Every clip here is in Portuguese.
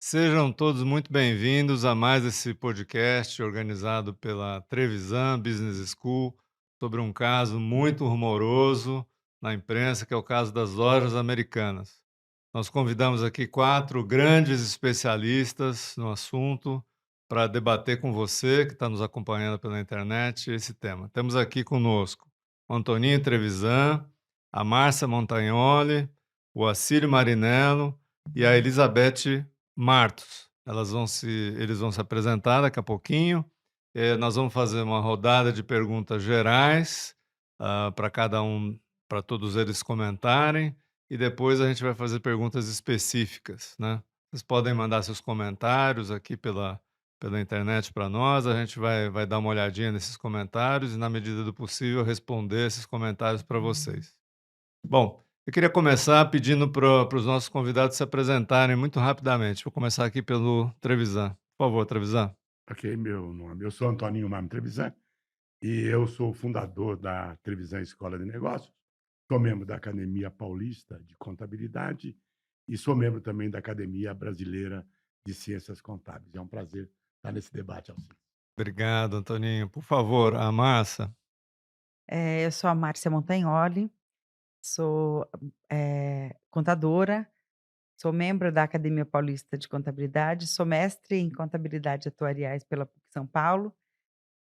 Sejam todos muito bem-vindos a mais esse podcast organizado pela Trevisan Business School sobre um caso muito rumoroso na imprensa, que é o caso das lojas americanas. Nós convidamos aqui quatro grandes especialistas no assunto para debater com você, que está nos acompanhando pela internet, esse tema. Temos aqui conosco o Antoninho Trevisan, a Márcia Montagnoli, o Assírio Marinello e a Elizabeth Martos. Eles vão se apresentar daqui a pouquinho. Nós vamos fazer uma rodada de perguntas gerais para cada um, para todos eles comentarem, e depois a gente vai fazer perguntas específicas, né? Vocês podem mandar seus comentários aqui pela internet para nós, a gente vai dar uma olhadinha nesses comentários e, na medida do possível, responder esses comentários para vocês. Bom, eu queria começar pedindo para os nossos convidados se apresentarem muito rapidamente. Vou começar aqui pelo Trevisan. Por favor, Trevisan. Ok, meu nome. Eu sou Antoninho Marmo Trevisan e eu sou o fundador da Trevisan Escola de Negócios. Sou membro da Academia Paulista de Contabilidade e sou membro também da Academia Brasileira de Ciências Contábeis. É um prazer estar nesse debate, Alcides. Obrigado, Antoninho. Por favor, a Márcia. Eu sou a Márcia Montagnoli, sou, contadora, sou membro da Academia Paulista de Contabilidade, sou mestre em Contabilidade Atuariais pela PUC São Paulo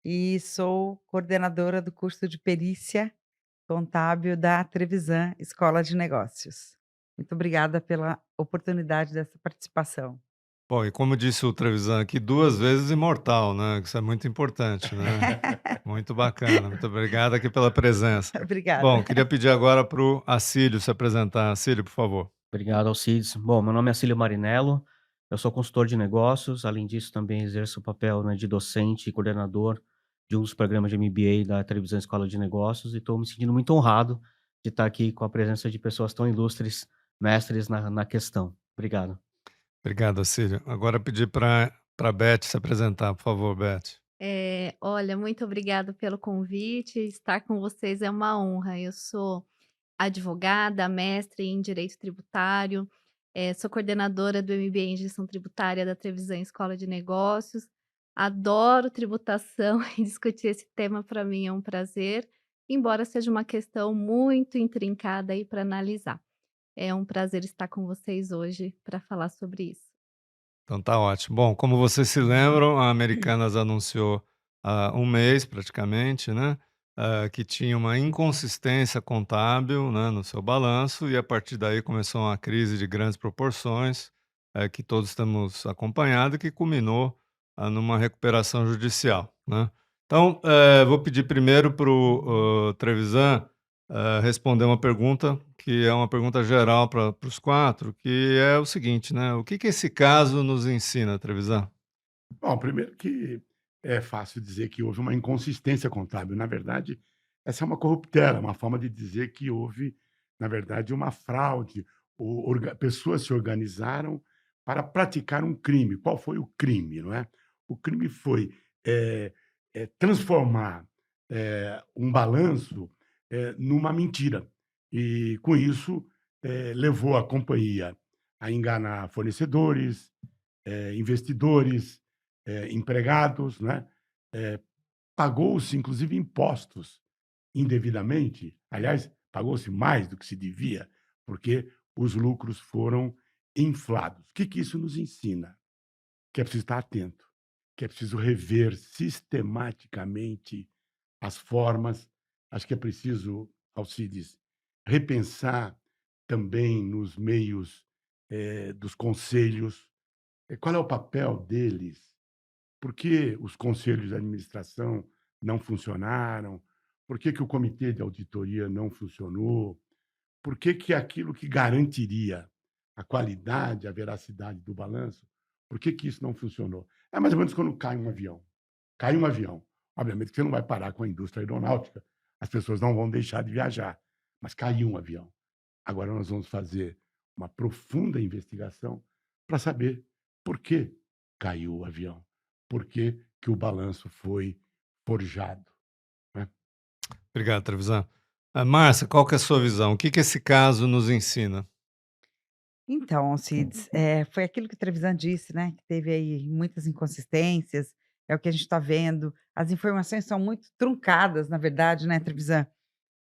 e sou coordenadora do curso de Perícia Contábil da Trevisan Escola de Negócios. Muito obrigada pela oportunidade dessa participação. Bom, e como disse o Trevisan aqui, duas vezes imortal, né? Isso é muito importante, né? Muito bacana. Muito obrigado aqui pela presença. Bom, Obrigada. queria pedir agora para o Acílio se apresentar. Acílio, por favor. Obrigado, Alcides. Bom, meu nome é Cílio Marinello, eu sou consultor de negócios, além disso também exerço o papel, né, de docente e coordenador de um dos programas de MBA da Televisão Escola de Negócios e estou me sentindo muito honrado de estar aqui com a presença de pessoas tão ilustres, mestres na questão. Obrigado. Obrigado, Acílio. Agora pedir para a Beth se apresentar, por favor, Beth. Olha, muito obrigada pelo convite. Estar com vocês é uma honra. Eu sou advogada, mestre em direito tributário, sou coordenadora do MBA em gestão tributária da Trevisan Escola de Negócios. Adoro tributação e discutir esse tema para mim é um prazer, embora seja uma questão muito intrincada aí para analisar. É um prazer estar com vocês hoje para falar sobre isso. Então tá ótimo. Bom, como vocês se lembram, a Americanas anunciou há um mês praticamente, né, que tinha uma inconsistência contábil, né, no seu balanço, e a partir daí começou uma crise de grandes proporções, que todos temos acompanhado e que culminou numa recuperação judicial, né. Então, vou pedir primeiro para o Trevisan responder uma pergunta que é uma pergunta geral para os quatro, que é o seguinte, né? O que que esse caso nos ensina, Trevisan? Bom, primeiro que é fácil dizer que houve uma inconsistência contábil. Na verdade, essa é uma corruptela, uma forma de dizer que houve, na verdade, uma fraude. Pessoas se organizaram para praticar um crime. Qual foi o crime, não é? O crime foi transformar um balanço numa mentira. E, com isso, levou a companhia a enganar fornecedores, investidores, empregados, né? Eh, Pagou-se inclusive impostos indevidamente, aliás, pagou-se mais do que se devia, porque os lucros foram inflados. O que que isso nos ensina? Que é preciso estar atento, que é preciso rever sistematicamente as formas, acho que é preciso, Alcides, repensar também nos meios, dos conselhos, qual é o papel deles, por que os conselhos de administração não funcionaram? Por que que o comitê de auditoria não funcionou? Por que que aquilo que garantiria a qualidade, a veracidade do balanço, por que que isso não funcionou? É mais ou menos quando cai um avião. Cai um avião. Obviamente que você não vai parar com a indústria aeronáutica, as pessoas não vão deixar de viajar, mas caiu um avião. Agora nós vamos fazer uma profunda investigação para saber por que caiu o avião, por que que o balanço foi forjado, né. Obrigado, Trevisan. Márcia, qual que é a sua visão? O que que esse caso nos ensina? Então, Cides, foi aquilo que o Trevisan disse, né, que teve aí muitas inconsistências, é o que a gente está vendo. As informações são muito truncadas, na verdade, né, Trevisan?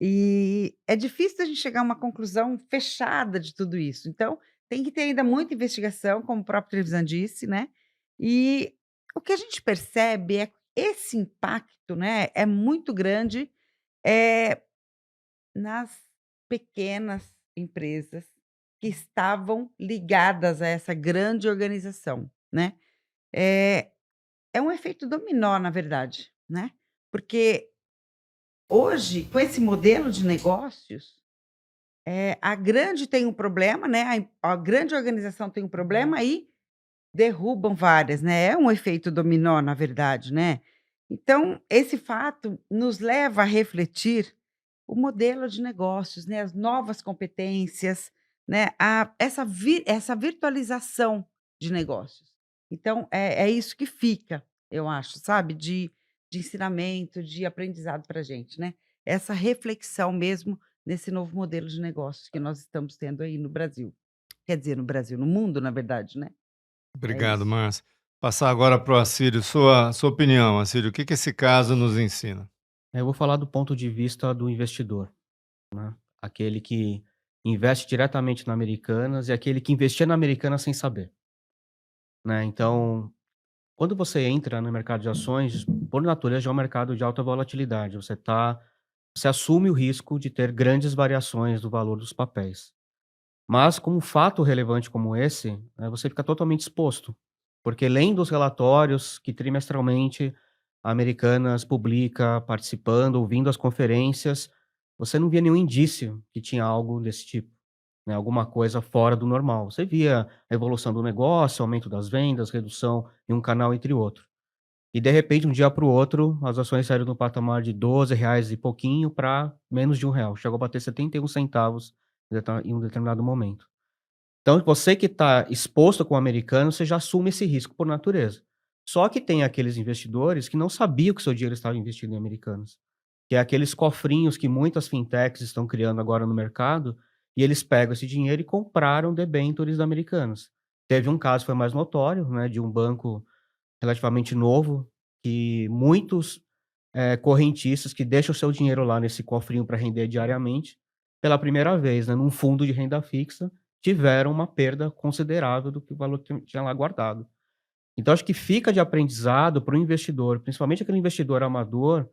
E é difícil a gente chegar a uma conclusão fechada de tudo isso. Então, tem que ter ainda muita investigação, como o próprio Trevisan disse, né? E o que a gente percebe é que esse impacto, né, é muito grande é, nas pequenas empresas que estavam ligadas a essa grande organização, né? É, é um efeito dominó, na verdade, né? Porque hoje, com esse modelo de negócios, a grande tem um problema, né, a grande organização tem um problema e derrubam várias, né, é um efeito dominó, na verdade, né. Então, esse fato nos leva a refletir o modelo de negócios, né, as novas competências, né, essa virtualização de negócios. Então, é isso que fica, eu acho, sabe, de ensinamento, de aprendizado para a gente, né. Essa reflexão mesmo nesse novo modelo de negócios que nós estamos tendo aí no Brasil. Quer dizer, no Brasil, no mundo, na verdade, né. É Obrigado, isso. Márcia. Passar agora para o Assírio. Sua opinião, Assírio, o que que esse caso nos ensina? Eu vou falar do ponto de vista do investidor, né, aquele que investe diretamente na Americanas e aquele que investia na Americanas sem saber, né. Então, quando você entra no mercado de ações, por natureza já é um mercado de alta volatilidade, você assume o risco de ter grandes variações do valor dos papéis. Mas com um fato relevante como esse, você fica totalmente exposto, porque lendo os relatórios que trimestralmente a Americanas publica, participando, ouvindo as conferências, você não via nenhum indício que tinha algo desse tipo, né, alguma coisa fora do normal. Você via a evolução do negócio, aumento das vendas, redução em um canal entre outro. E de repente, de um dia para o outro, as ações saíram do patamar de R$ 12 e pouquinho para menos de R$ 1, chegou a bater 71 centavos em um determinado momento. Então, você que está exposto com o americano, você já assume esse risco por natureza. Só que tem aqueles investidores que não sabiam que o seu dinheiro estava investido em americanos, que é aqueles cofrinhos que muitas fintechs estão criando agora no mercado, e eles pegam esse dinheiro e compraram debentures da Americanas. Teve um caso que foi mais notório, né, de um banco relativamente novo, que muitos, correntistas que deixam o seu dinheiro lá nesse cofrinho para render diariamente, pela primeira vez, né, num fundo de renda fixa, tiveram uma perda considerável do que o valor que tinha lá guardado. Então acho que fica de aprendizado para o investidor, principalmente aquele investidor amador,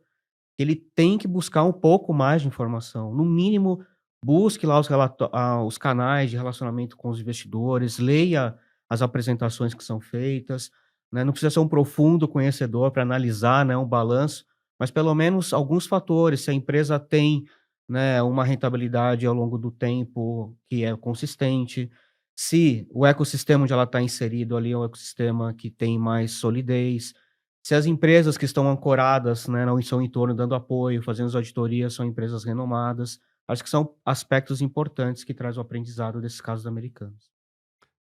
que ele tem que buscar um pouco mais de informação. No mínimo, busque lá os canais de relacionamento com os investidores, leia as apresentações que são feitas, né, não precisa ser um profundo conhecedor para analisar, né, um balanço, mas pelo menos alguns fatores, se a empresa tem, né, uma rentabilidade ao longo do tempo que é consistente, se o ecossistema onde ela está inserido ali é um ecossistema que tem mais solidez, se as empresas que estão ancoradas, né, no seu entorno dando apoio, fazendo as auditorias, são empresas renomadas. Acho que são aspectos importantes que traz o aprendizado desses casos americanos.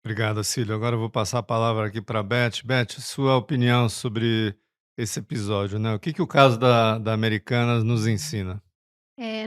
Obrigado, Assírio. Agora eu vou passar a palavra aqui para a Beth. Beth, sua opinião sobre esse episódio, né? O que que o caso da Americanas nos ensina?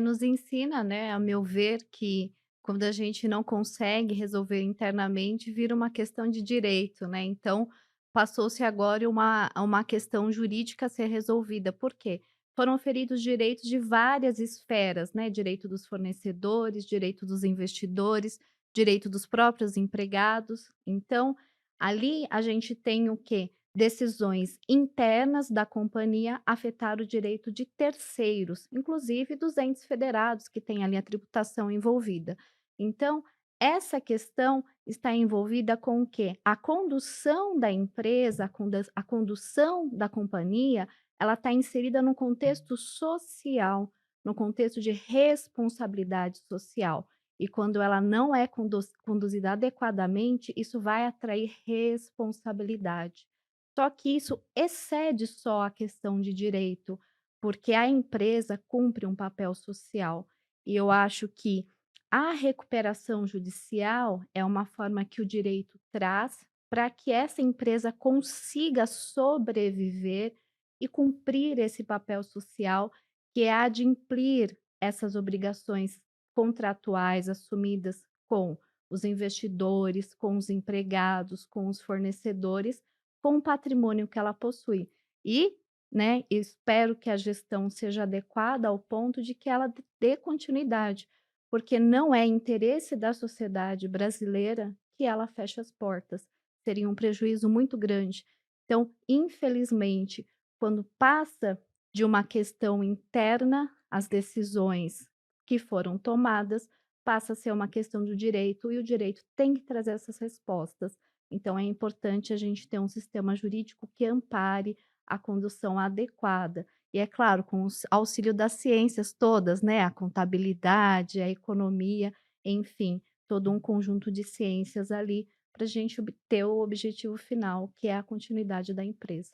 Nos ensina, né, a meu ver, que quando a gente não consegue resolver internamente, vira uma questão de direito, né? Então, passou-se agora uma questão jurídica a ser resolvida. Por quê? Foram feridos direitos de várias esferas, né? Direito dos fornecedores, direito dos investidores, direito dos próprios empregados. Então, ali a gente tem o quê? Decisões internas da companhia afetaram o direito de terceiros, inclusive dos entes federados, que têm ali a tributação envolvida. Então, essa questão está envolvida com o quê? A condução da empresa, a condução da companhia, ela está inserida no contexto social, no contexto de responsabilidade social. E quando ela não é conduzida adequadamente, isso vai atrair responsabilidade. Só que isso excede só a questão de direito, porque a empresa cumpre um papel social. E eu acho que a recuperação judicial é uma forma que o direito traz para que essa empresa consiga sobreviver e cumprir esse papel social, que é adimplir essas obrigações contratuais assumidas com os investidores, com os empregados, com os fornecedores, com o patrimônio que ela possui. E, né, espero que a gestão seja adequada ao ponto de que ela dê continuidade, porque não é interesse da sociedade brasileira que ela feche as portas. Seria um prejuízo muito grande. Então, infelizmente, quando passa de uma questão interna, as decisões que foram tomadas passa a ser uma questão do direito e o direito tem que trazer essas respostas. Então, é importante a gente ter um sistema jurídico que ampare a condução adequada. E é claro, com o auxílio das ciências todas, né? A contabilidade, a economia, enfim, todo um conjunto de ciências ali para a gente obter o objetivo final, que é a continuidade da empresa.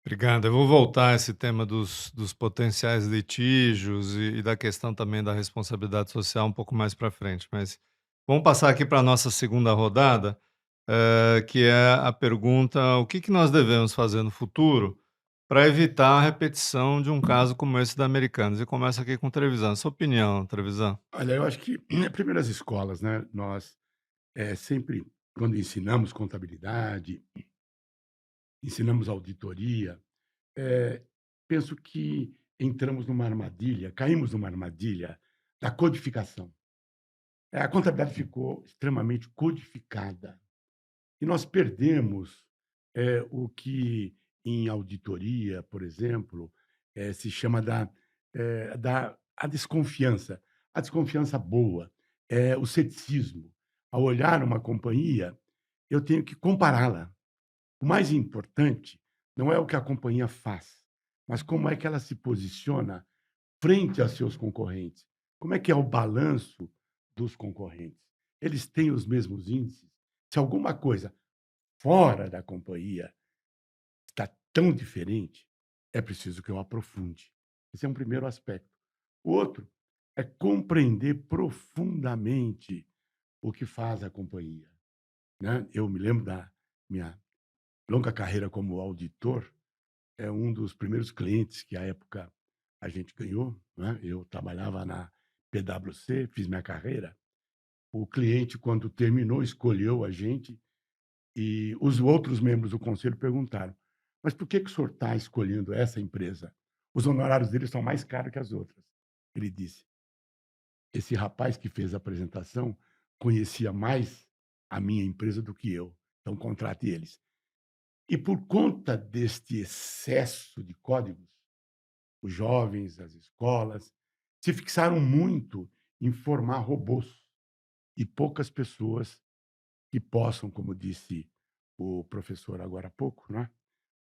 Obrigado. Eu vou voltar a esse tema dos potenciais litígios e da questão também da responsabilidade social um pouco mais para frente, mas vamos passar aqui para a nossa segunda rodada, que é a pergunta: o que que nós devemos fazer no futuro para evitar a repetição de um caso como esse da Americanas? E começa aqui com o Trevisan. Sua opinião, Trevisan? Olha, eu acho que, primeiro as escolas, né, nós, sempre quando ensinamos contabilidade, ensinamos auditoria, eh, penso que entramos numa armadilha, caímos numa armadilha da codificação. A contabilidade ficou extremamente codificada e nós perdemos, o que em auditoria, por exemplo, se chama da a desconfiança. A desconfiança boa, o ceticismo. Ao olhar uma companhia, eu tenho que compará-la. O mais importante não é o que a companhia faz, mas como é que ela se posiciona frente a seus concorrentes. Como é que é o balanço dos concorrentes? Eles têm os mesmos índices? Se alguma coisa fora da companhia está tão diferente, é preciso que eu aprofunde. Esse é um primeiro aspecto. O outro é compreender profundamente o que faz a companhia, né? Eu me lembro da minha longa carreira como auditor, é um dos primeiros clientes que à época a gente ganhou, né? Eu trabalhava na PwC, fiz minha carreira. O cliente, quando terminou, escolheu a gente e os outros membros do conselho perguntaram: mas por que que o senhor está escolhendo essa empresa? Os honorários deles são mais caros que as outras. Ele disse: esse rapaz que fez a apresentação conhecia mais a minha empresa do que eu, então contrate eles. E por conta deste excesso de códigos, os jovens, as escolas, se fixaram muito em formar robôs e poucas pessoas que possam, como disse o professor agora há pouco, né?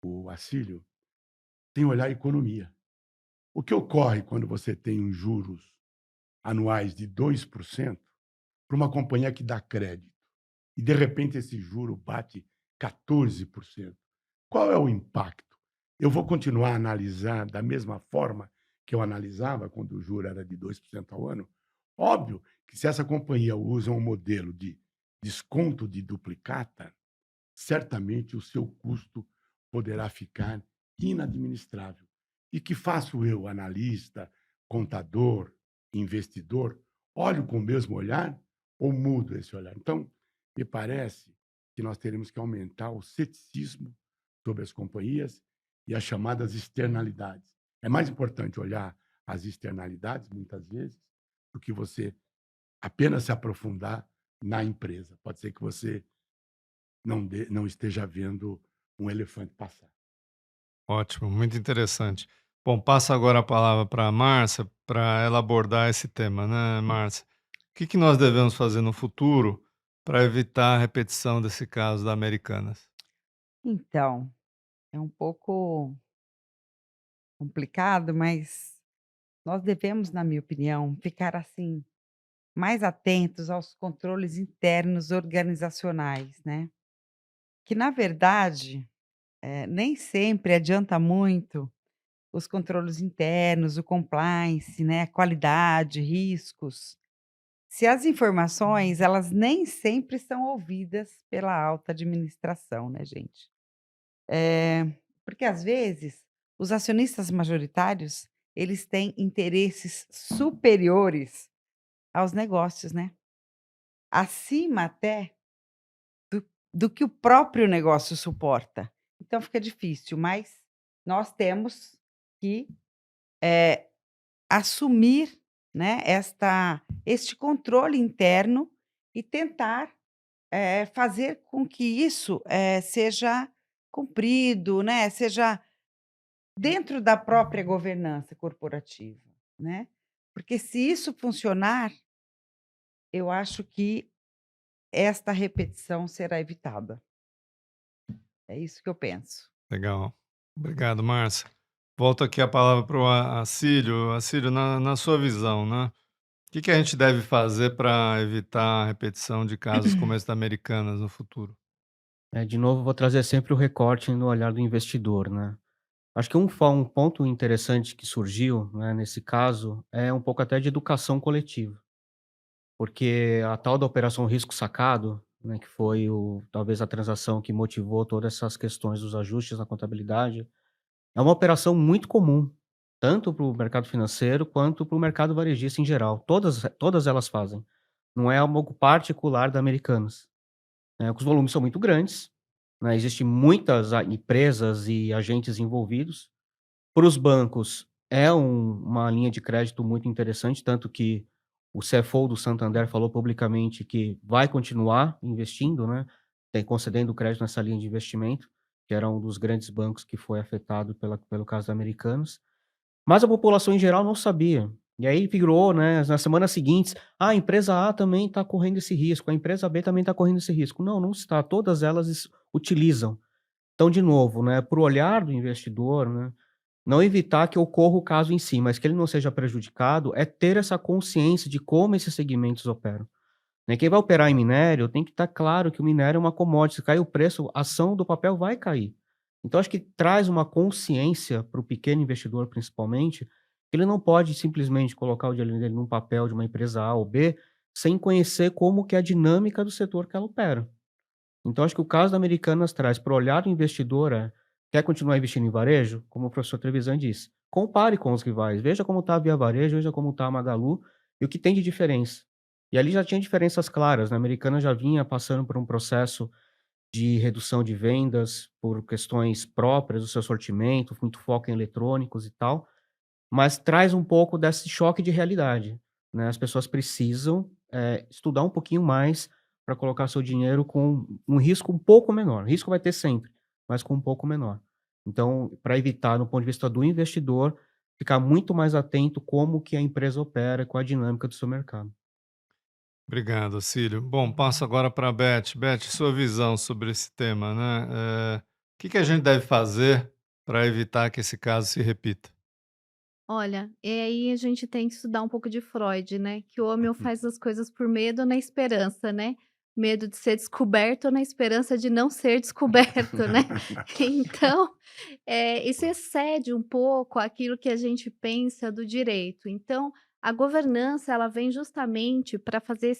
O Acílio, tem olhar a economia. O que ocorre quando você tem uns juros anuais de 2% para uma companhia que dá crédito e, de repente, esse juro bate 14%? Qual é o impacto? Eu vou continuar a analisar da mesma forma que eu analisava quando o juro era de 2% ao ano? Óbvio que se essa companhia usa um modelo de desconto de duplicata, certamente o seu custo poderá ficar inadministrável. E que faço eu, analista, contador, investidor, olho com o mesmo olhar ou mudo esse olhar? Então, me parece que nós teremos que aumentar o ceticismo sobre as companhias e as chamadas externalidades. É mais importante olhar as externalidades, muitas vezes, do que você apenas se aprofundar na empresa. Pode ser que você não esteja vendo um elefante passar. Ótimo, muito interessante. Bom, passo agora a palavra para a Márcia, para ela abordar esse tema, né, Márcia? O que que nós devemos fazer no futuro para evitar a repetição desse caso da Americanas? Então, é um pouco complicado, mas nós devemos, na minha opinião, ficar assim mais atentos aos controles internos organizacionais, né? Que na verdade, nem sempre adianta muito os controles internos, o compliance, né, qualidade, riscos, se as informações elas nem sempre são ouvidas pela alta administração, né, gente. Porque às vezes os acionistas majoritários, eles têm interesses superiores aos negócios, né. acima até do que o próprio negócio suporta. Então fica difícil, mas nós temos que assumir, né, este controle interno e tentar fazer com que isso seja cumprido, né, seja dentro da própria governança corporativa, né? Porque se isso funcionar, eu acho que esta repetição será evitada. É isso que eu penso. Legal. Obrigado, Márcia. Volto aqui a palavra para o Acílio. Acílio, na sua visão, né? O que a gente deve fazer para evitar a repetição de casos como esse da Americanas no futuro? De novo, vou trazer sempre o recorte no olhar do investidor, né? Acho que um ponto interessante que surgiu, né, nesse caso, é um pouco até de educação coletiva, porque a tal da operação risco sacado, né, que foi talvez a transação que motivou todas essas questões dos ajustes na contabilidade, é uma operação muito comum, tanto para o mercado financeiro quanto para o mercado varejista em geral. Todas elas fazem. Não é algo particular da Americanas. Né? Os volumes são muito grandes, né? Existem muitas empresas e agentes envolvidos. Para os bancos, é uma linha de crédito muito interessante, tanto que o CFO do Santander falou publicamente que vai continuar investindo, né, concedendo crédito nessa linha de investimento, que era um dos grandes bancos que foi afetado pelo caso da Americanas. Mas a população em geral não sabia. E aí virou, né, nas semanas seguintes: "Ah, a empresa A também está correndo esse risco, a empresa B também está correndo esse risco". Não, não está, todas elas utilizam. Então, de novo, né, para o olhar do investidor, né, não evitar que ocorra o caso em si, mas que ele não seja prejudicado, é ter essa consciência de como esses segmentos operam. Né, quem vai operar em minério tem que estar claro que o minério é uma commodity, se cair o preço, a ação do papel vai cair. Então acho que traz uma consciência para o pequeno investidor principalmente, que ele não pode simplesmente colocar o dinheiro dele num papel de uma empresa A ou B, sem conhecer como que é a dinâmica do setor que ela opera. Então acho que o caso da Americanas traz para o olhar do investidor quer continuar investindo em varejo? Como o professor Trevisan disse, compare com os rivais, veja como está a Via Varejo, veja como está a Magalu e o que tem de diferença. E ali já tinha diferenças claras, né, a Americanas já vinha passando por um processo de redução de vendas por questões próprias do seu sortimento, muito foco em eletrônicos e tal, mas traz um pouco desse choque de realidade, né, as pessoas precisam, estudar um pouquinho mais para colocar seu dinheiro com um risco um pouco menor. Risco vai ter sempre, mas com um pouco menor. Então, para evitar, no ponto de vista do investidor, ficar muito mais atento como que a empresa opera, com a dinâmica do seu mercado. Obrigado, Cílio. Bom, passo agora para a Beth. Beth, sua visão sobre esse tema, né? O que a gente deve fazer para evitar que esse caso se repita? Olha, e aí a gente tem que estudar um pouco de Freud, né, que o homem faz as coisas por medo ou na esperança, né. Medo de ser descoberto ou na esperança de não ser descoberto, né. Então, isso excede um pouco aquilo que a gente pensa do direito. Então, a governança ela vem justamente para fazer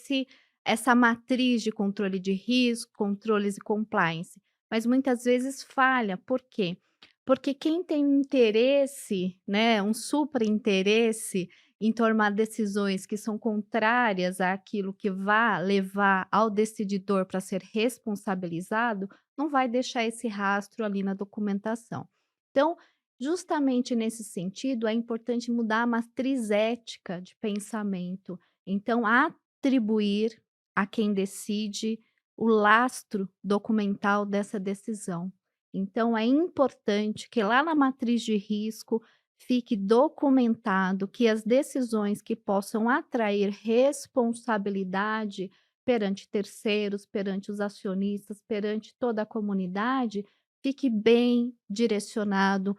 essa matriz de controle de risco, controles e compliance, mas muitas vezes falha, por quê? Porque quem tem interesse, né, um super interesse em tomar decisões que são contrárias àquilo que vai levar ao decididor para ser responsabilizado, não vai deixar esse rastro ali na documentação. Então, justamente nesse sentido, é importante mudar a matriz ética de pensamento. Então, atribuir a quem decide o lastro documental dessa decisão. Então, é importante que lá na matriz de risco fique documentado que as decisões que possam atrair responsabilidade perante terceiros, perante os acionistas, perante toda a comunidade, fique bem direcionado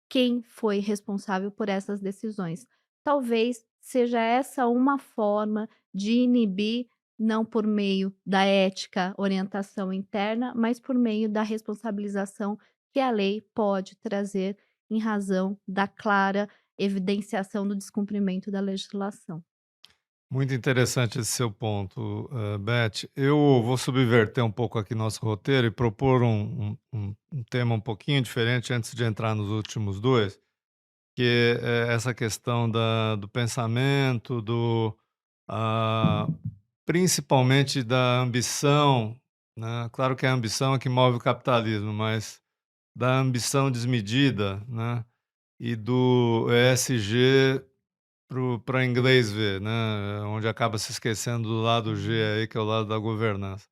quem foi responsável por essas decisões. Talvez seja essa uma forma de inibir, não por meio da ética, orientação interna, mas por meio da responsabilização que a lei pode trazer em razão da clara evidenciação do descumprimento da legislação. Muito interessante esse seu ponto, Beth. Eu vou subverter um pouco aqui nosso roteiro e propor um tema um pouquinho diferente antes de entrar nos últimos dois, que é essa questão do pensamento, ah, principalmente da ambição, né? Claro que a ambição é que move o capitalismo, mas da ambição desmedida, né? E do ESG para inglês ver, né? Onde acaba se esquecendo do lado G aí, que é o lado da governança.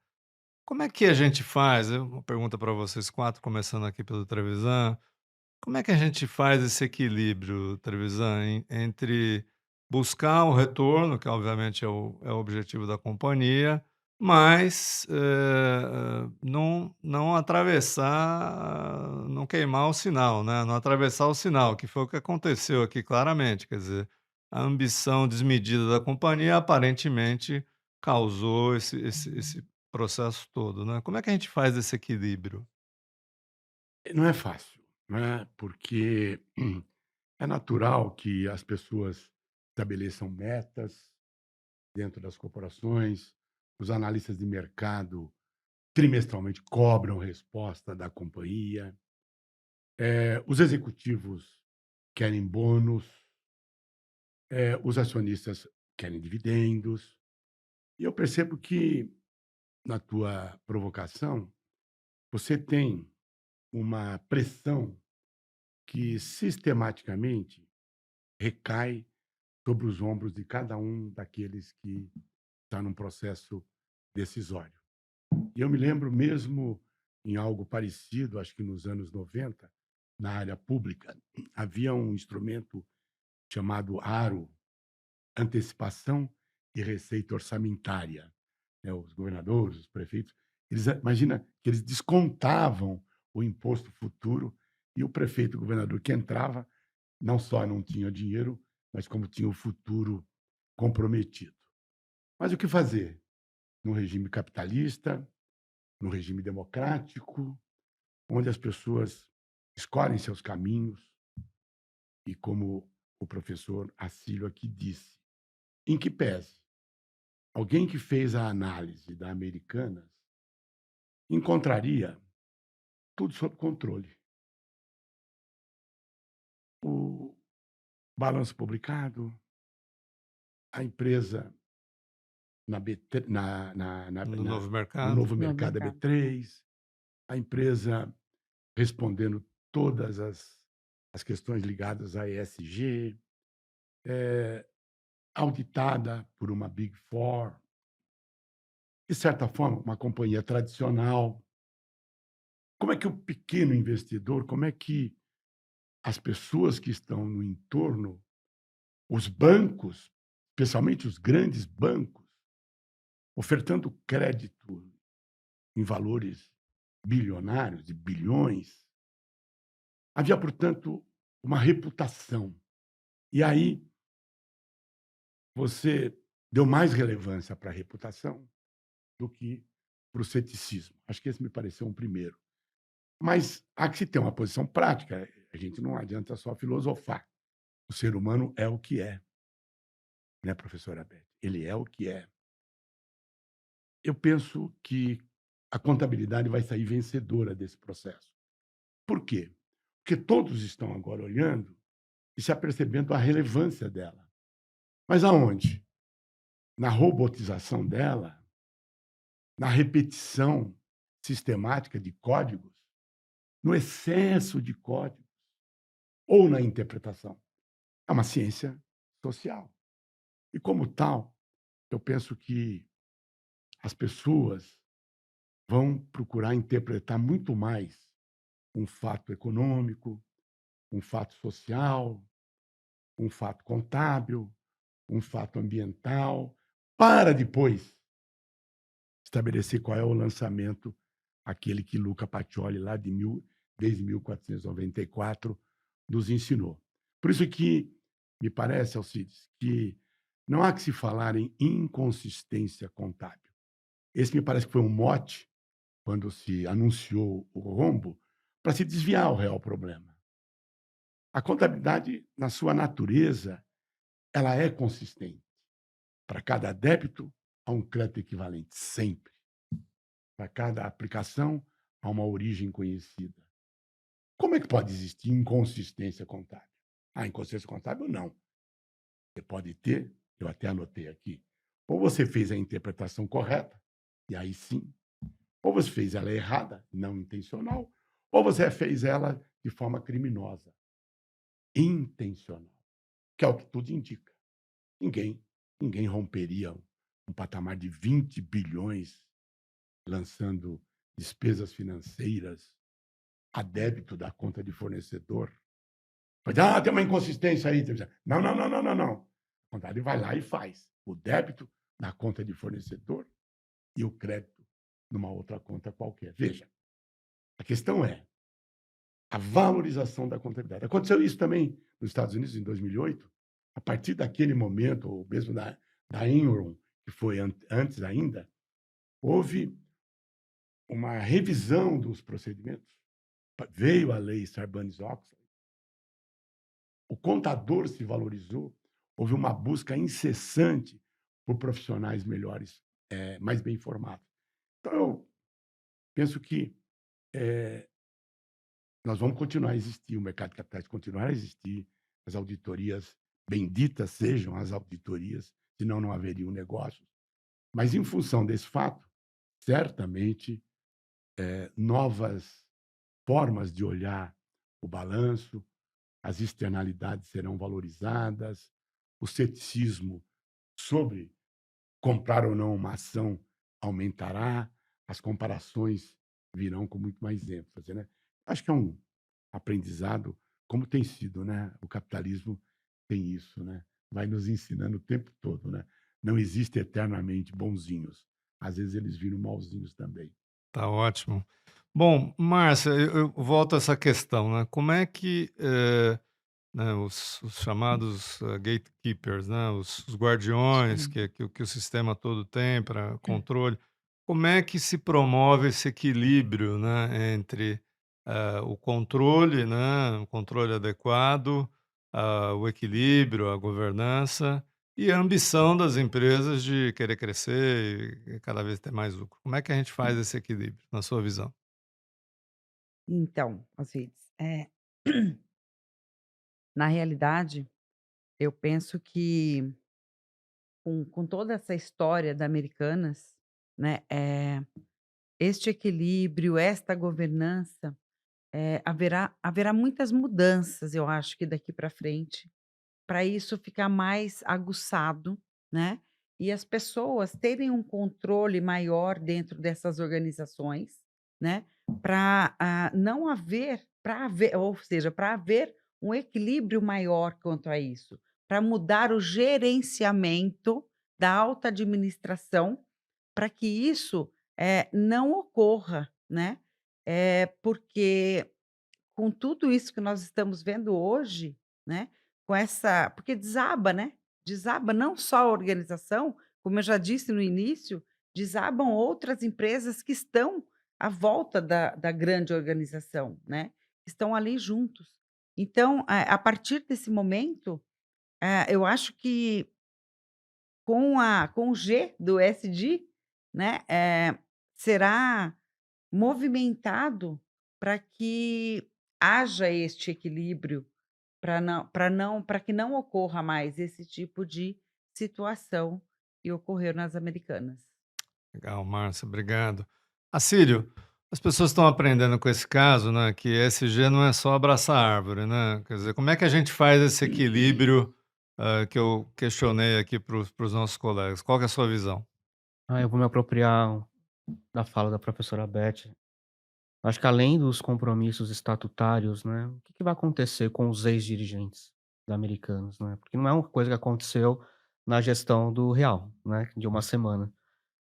Como é que a gente faz? Uma pergunta para vocês quatro, começando aqui pelo Trevisan. Como é que a gente faz esse equilíbrio, Trevisan, entre buscar o retorno, que obviamente é o objetivo da companhia, mas não atravessar, não queimar o sinal, né? Não atravessar o sinal, que foi o que aconteceu aqui claramente. Quer dizer, a ambição desmedida da companhia aparentemente causou esse processo todo, né? Como é que a gente faz esse equilíbrio? Não é fácil, né? Porque é natural que as pessoas estabeleçam metas dentro das corporações, os analistas de mercado trimestralmente cobram resposta da companhia, os executivos querem bônus, os acionistas querem dividendos. E eu percebo que, na tua provocação, você tem uma pressão que sistematicamente recai sobre os ombros de cada um daqueles que está num processo decisório. E eu me lembro mesmo em algo parecido, acho que nos anos 90, na área pública, havia um instrumento chamado ARO, Antecipação e Receita Orçamentária. Os governadores, os prefeitos, imagina que eles descontavam o imposto futuro e o prefeito, o governador que entrava, não só não tinha dinheiro, mas como tinha o futuro comprometido. Mas o que fazer? No regime capitalista, no regime democrático, onde as pessoas escolhem seus caminhos e, como o professor Acílio aqui disse, em que pese alguém que fez a análise da Americanas encontraria tudo sob controle. O balanço publicado, a empresa na B3, No novo no mercado? novo No mercado da mercado. B3, a empresa respondendo todas as questões ligadas à ESG, auditada por uma Big Four, de certa forma, uma companhia tradicional. Como é que o pequeno investidor, como é que as pessoas que estão no entorno, os bancos, especialmente os grandes bancos, ofertando crédito em valores bilionários, de bilhões, havia, portanto, uma reputação. E aí você deu mais relevância para a reputação do que para o ceticismo. Acho que esse me pareceu um primeiro. Mas há que se ter uma posição prática. A gente não adianta só filosofar. O ser humano é o que é, né, professora Beth? Ele é o que é. Eu penso que a contabilidade vai sair vencedora desse processo. Por quê? Porque todos estão agora olhando e se apercebendo a relevância dela. Mas aonde? Na robotização dela, na repetição sistemática de códigos, no excesso de códigos ou na interpretação. É uma ciência social. E, como tal, eu penso que as pessoas vão procurar interpretar muito mais um fato econômico, um fato social, um fato contábil, um fato ambiental, para depois estabelecer qual é o lançamento, aquele que Luca Pacioli, lá desde 1494, nos ensinou. Por isso que me parece, Alcides, que não há que se falar em inconsistência contábil. Esse me parece que foi um mote, quando se anunciou o rombo, para se desviar o real problema. A contabilidade, na sua natureza, ela é consistente. Para cada débito, há um crédito equivalente, sempre. Para cada aplicação, há uma origem conhecida. Como é que pode existir inconsistência contábil? Inconsistência contábil, não. Você pode ter, eu até anotei aqui, Ou você fez a interpretação correta, e aí sim. Ou você fez ela errada, não intencional, ou você fez ela de forma criminosa, intencional, que é o que tudo indica. Ninguém, ninguém romperia um patamar de 20 bilhões lançando despesas financeiras a débito da conta de fornecedor. Tem uma inconsistência aí. Não, não, não, não, não, não. A contabilidade vai lá e faz o débito na conta de fornecedor e o crédito numa outra conta qualquer. Veja, a questão é a valorização da contabilidade. Aconteceu isso também nos Estados Unidos em 2008. A partir daquele momento, ou mesmo da Enron, que foi antes ainda, houve uma revisão dos procedimentos. Veio a lei Sarbanes-Oxley. O contador se valorizou. Houve uma busca incessante por profissionais melhores, mais bem informados. Então, eu penso que nós vamos continuar a existir, o mercado de capitais continuar a existir, as auditorias, benditas sejam as auditorias, senão não haveriam negócios. Mas, em função desse fato, certamente, novas formas de olhar o balanço, as externalidades serão valorizadas, o ceticismo sobre comprar ou não uma ação aumentará, as comparações virão com muito mais ênfase, né? Acho que é um aprendizado, como tem sido, né? O capitalismo tem isso, né? Vai nos ensinando o tempo todo, né? Não existe eternamente bonzinhos. Às vezes eles viram malzinhos também. Tá ótimo. Bom, Márcia, eu volto a essa questão, né? Como é que né, os chamados gatekeepers, né? Os guardiões Sim. que o sistema todo tem para controle, como é que se promove esse equilíbrio, né, entre o controle adequado, o equilíbrio, a governança e a ambição das empresas de querer crescer e cada vez ter mais lucro? Como é que a gente faz esse equilíbrio, na sua visão? Então, assim, na realidade, eu penso que com toda essa história da Americanas, né, este equilíbrio, esta governança, haverá muitas mudanças, eu acho que daqui para frente, para isso ficar mais aguçado, né, e as pessoas terem um controle maior dentro dessas organizações, né, para não haver para haver ou seja, para haver um equilíbrio maior quanto a isso, para mudar o gerenciamento da alta administração, para que isso, não ocorra, né, porque com tudo isso que nós estamos vendo hoje, né, com essa porque desaba, né, desaba não só a organização, como eu já disse no início, desabam outras empresas que estão à volta da grande organização, né, que estão ali juntos. Então, a partir desse momento, eu acho que com o G do ESG, né, será movimentado para que haja este equilíbrio, para que não ocorra mais esse tipo de situação que ocorreu nas Americanas. Legal, Márcia, obrigado. Acílio, as pessoas estão aprendendo com esse caso, né, que ESG não é só abraçar a árvore, né? Quer dizer, como é que a gente faz esse equilíbrio, que eu questionei aqui para os nossos colegas? Qual que é a sua visão? Eu vou me apropriar da fala da professora Beth. Acho que além dos compromissos estatutários, né, o que que vai acontecer com os ex-dirigentes da Americanas, né? Porque não é uma coisa que aconteceu na gestão do real, né, de uma semana.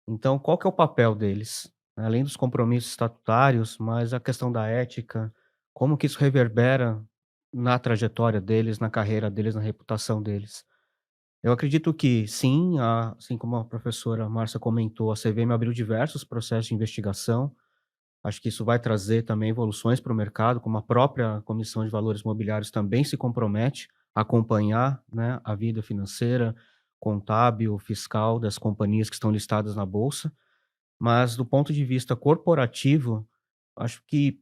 Então, qual que é o papel deles? Além dos compromissos estatutários, mas a questão da ética, como que isso reverbera na trajetória deles, na carreira deles, na reputação deles? Eu acredito que sim, assim como a professora Márcia comentou, a CVM abriu diversos processos de investigação. Acho que isso vai trazer também evoluções para o mercado, como a própria Comissão de Valores Mobiliários também se compromete a acompanhar, né, a vida financeira, contábil, fiscal das companhias que estão listadas na bolsa. Mas do ponto de vista corporativo, acho que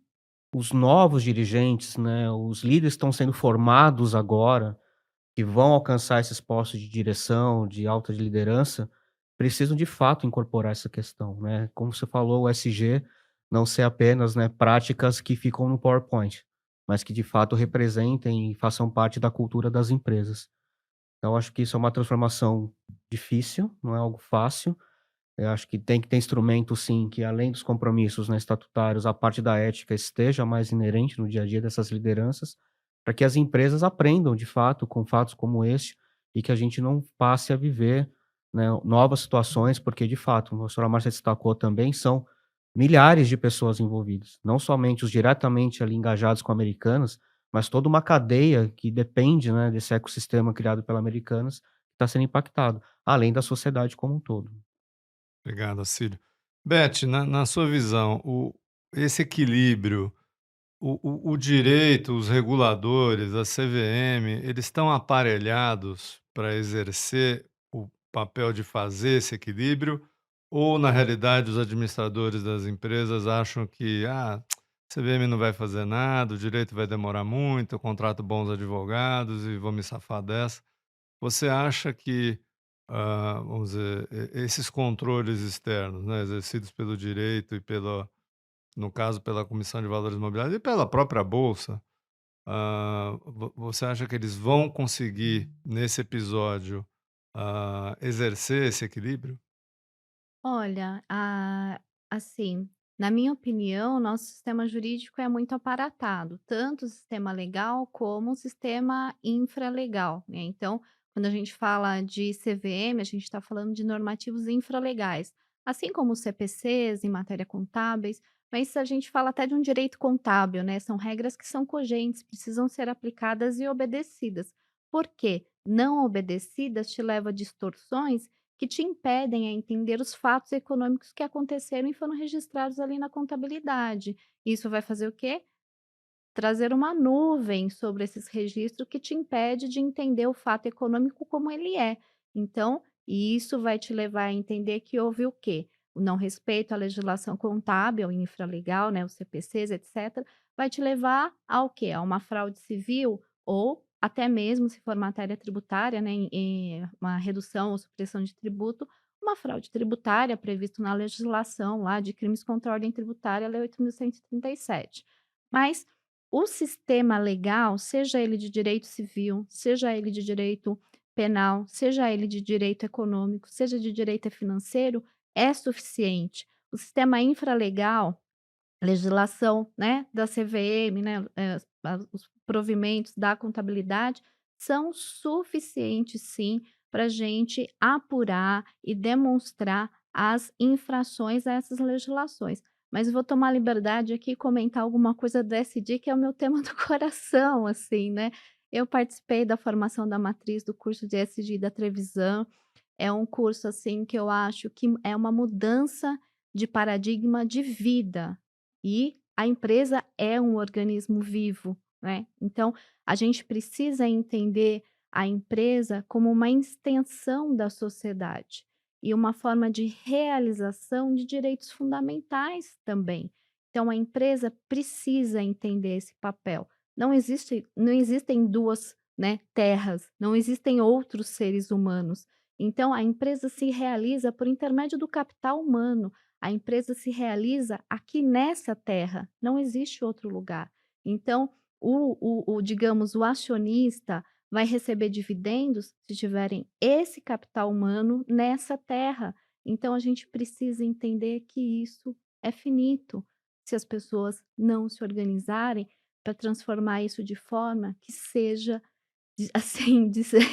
os novos dirigentes, né, os líderes estão sendo formados agora, que vão alcançar esses postos de direção, de alta liderança, precisam de fato incorporar essa questão, né. Como você falou, o ESG não ser apenas, né, práticas que ficam no PowerPoint, mas que de fato representem e façam parte da cultura das empresas. Então acho que isso é uma transformação difícil, não é algo fácil. Eu acho que tem que ter instrumento sim, que além dos compromissos, né, estatutários, a parte da ética esteja mais inerente no dia a dia dessas lideranças, para que as empresas aprendam de fato com fatos como este, e que a gente não passe a viver, né, novas situações, porque de fato, como a senhora Márcia destacou também, são milhares de pessoas envolvidas, não somente os diretamente ali engajados com Americanas, mas toda uma cadeia que depende, né, desse ecossistema criado pela Americanas, que está sendo impactado, além da sociedade como um todo. Obrigado, Cílio. Beth, na sua visão, esse equilíbrio, o direito, os reguladores, a CVM, eles estão aparelhados para exercer o papel de fazer esse equilíbrio? Ou, na realidade, os administradores das empresas acham que a CVM não vai fazer nada, o direito vai demorar muito, eu contrato bons advogados e vou me safar dessa? Você acha que, vamos dizer, esses controles externos, né, exercidos pelo direito e pela, no caso, pela Comissão de Valores Imobiliários e pela própria bolsa, você acha que eles vão conseguir, nesse episódio, exercer esse equilíbrio? Olha, assim, na minha opinião, nosso sistema jurídico é muito aparatado, tanto o sistema legal como o sistema infralegal, né? Então, quando a gente fala de CVM, a gente está falando de normativos infralegais, assim como os CPCs em matéria contábeis, mas a gente fala até de um direito contábil, né? São regras que são cogentes, precisam ser aplicadas e obedecidas. Por quê? Não obedecidas te leva a distorções que te impedem a entender os fatos econômicos que aconteceram e foram registrados ali na contabilidade. Isso vai fazer o quê? Trazer uma nuvem sobre esses registros que te impede de entender o fato econômico como ele é. Então, isso vai te levar a entender que houve o quê? O não respeito à legislação contábil, infralegal, né, os CPCs, etc., vai te levar ao quê? A uma fraude civil ou até mesmo, se for matéria tributária, né, uma redução ou supressão de tributo, uma fraude tributária previsto na legislação lá de crimes contra a ordem tributária, Lei 8.137. Mas o sistema legal, seja ele de direito civil, seja ele de direito penal, seja ele de direito econômico, seja de direito financeiro, é suficiente. O sistema infralegal, legislação, né, da CVM, né, os provimentos da contabilidade são suficientes, sim, para a gente apurar e demonstrar as infrações a essas legislações. Mas eu vou tomar liberdade aqui e comentar alguma coisa do SD, que é o meu tema do coração, assim, né. Eu participei da formação da matriz do curso de ESG da Trevisan, é um curso, assim, que eu acho que é uma mudança de paradigma de vida, e a empresa é um organismo vivo, né. Então, a gente precisa entender a empresa como uma extensão da sociedade e uma forma de realização de direitos fundamentais também. Então a empresa precisa entender esse papel. Não existem 2, né, terras, não existem outros seres humanos. Então a empresa se realiza por intermédio do capital humano, a empresa se realiza aqui nessa terra, não existe outro lugar. Então digamos, o acionista vai receber dividendos se tiverem esse capital humano nessa terra. Então a gente precisa entender que isso é finito, se as pessoas não se organizarem para transformar isso de forma que seja assim, de ser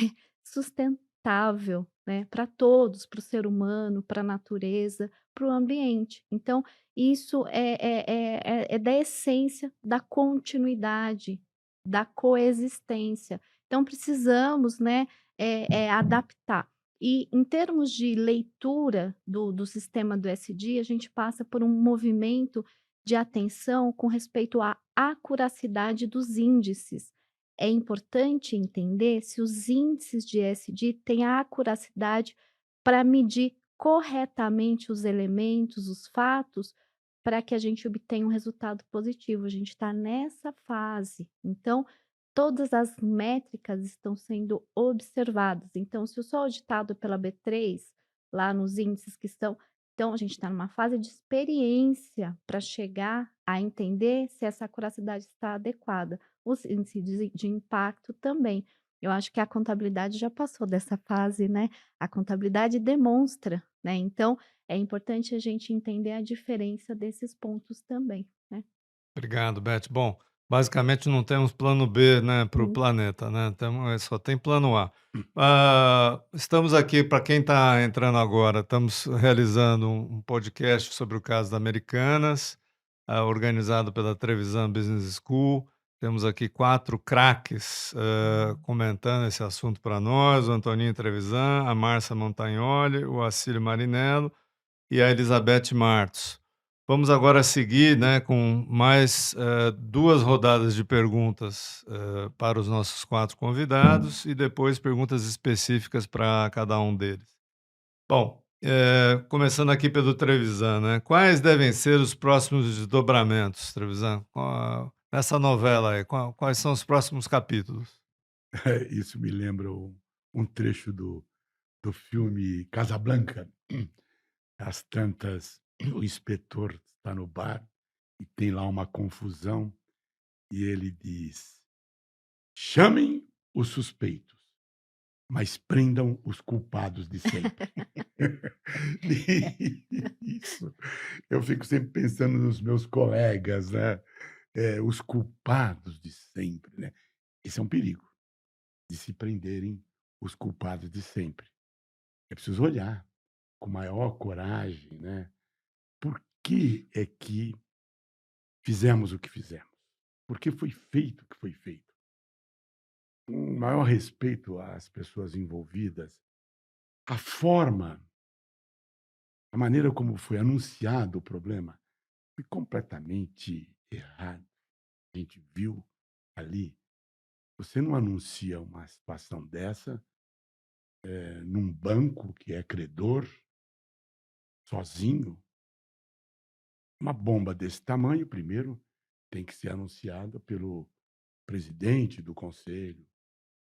sustentável, né, para todos, para o ser humano, para a natureza, para o ambiente. Então, isso é da essência da continuidade, da coexistência. Então precisamos, né, adaptar. E em termos de leitura do sistema do SD, a gente passa por um movimento de atenção com respeito à acuracidade dos índices. É importante entender se os índices de ESG têm a acuracidade para medir corretamente os elementos, os fatos, para que a gente obtenha um resultado positivo. A gente está nessa fase. Então, todas as métricas estão sendo observadas. Então, se eu sou auditado pela B3, lá nos índices que estão. Então, a gente está numa fase de experiência para chegar a entender se essa acuracidade está adequada. Os índices de impacto também. Eu acho que a contabilidade já passou dessa fase, né? A contabilidade demonstra, né? Então, é importante a gente entender a diferença desses pontos também, né? Obrigado, Beth. Bom, basicamente não temos plano B, né, para o Hum. planeta, né? Só tem plano A. Estamos aqui, para quem está entrando agora, estamos realizando um podcast sobre o caso da Americanas, organizado pela Trevisan Business School. Temos aqui 4 craques comentando esse assunto para nós: o Antoninho Trevisan, a Márcia Montagnoli, o Acílio Marinello e a Elizabeth Martos. Vamos agora seguir, né, com mais 2 rodadas de perguntas para os nossos 4 convidados e depois perguntas específicas para cada um deles. Bom, começando aqui pelo Trevisan, né? Quais devem ser os próximos desdobramentos, Trevisan? Nessa novela aí, quais são os próximos capítulos? Isso me lembra um trecho do filme Casablanca. Às tantas, o inspetor está no bar e tem lá uma confusão e ele diz: chamem os suspeitos, mas prendam os culpados de sempre. Isso. Eu fico sempre pensando nos meus colegas, né? Os culpados de sempre, né? Esse é um perigo, de se prenderem os culpados de sempre. É preciso olhar com maior coragem, né? Por que é que fizemos o que fizemos? Por que foi feito o que foi feito? Com maior respeito às pessoas envolvidas, a forma, a maneira como foi anunciado o problema foi completamente errado. A gente viu ali. Você não anuncia uma situação dessa num banco que é credor, sozinho. Uma bomba desse tamanho, primeiro, tem que ser anunciada pelo presidente do conselho,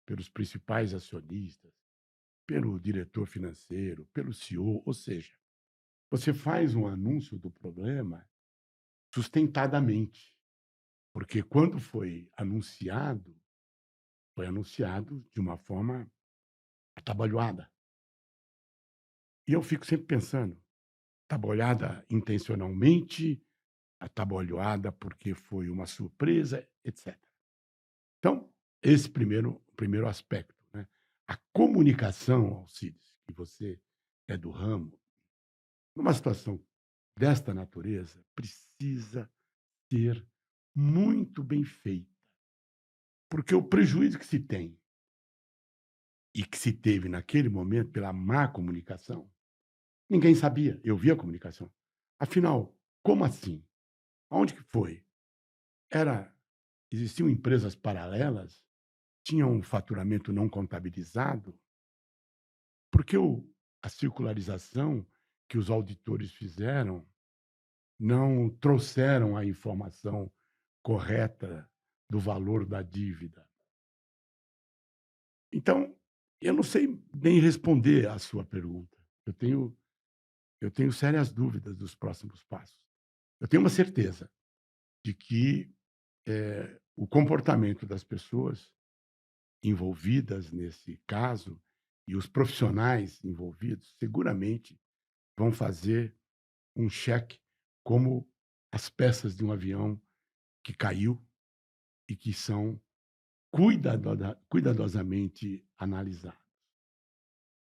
pelos principais acionistas, pelo diretor financeiro, pelo CEO, ou seja, você faz um anúncio do problema sustentadamente, porque quando foi anunciado de uma forma atabalhoada. E eu fico sempre pensando, atabalhoada intencionalmente, atabalhoada porque foi uma surpresa, etc. Então, esse primeiro aspecto, né? A comunicação, Alcides, que você é do ramo, numa situação desta natureza, precisa ser muito bem feita, porque o prejuízo que se tem e que se teve naquele momento pela má comunicação, ninguém sabia. Eu vi a comunicação. Afinal, como assim? Aonde que foi? Era Existiam empresas paralelas, tinham um faturamento não contabilizado, porque a circularização que os auditores fizeram não trouxeram a informação correta do valor da dívida. Então, eu não sei nem responder à sua pergunta. Eu tenho sérias dúvidas dos próximos passos. Eu tenho uma certeza de que o comportamento das pessoas envolvidas nesse caso e os profissionais envolvidos seguramente vão fazer um cheque como as peças de um avião que caiu e que são cuidadosamente analisadas.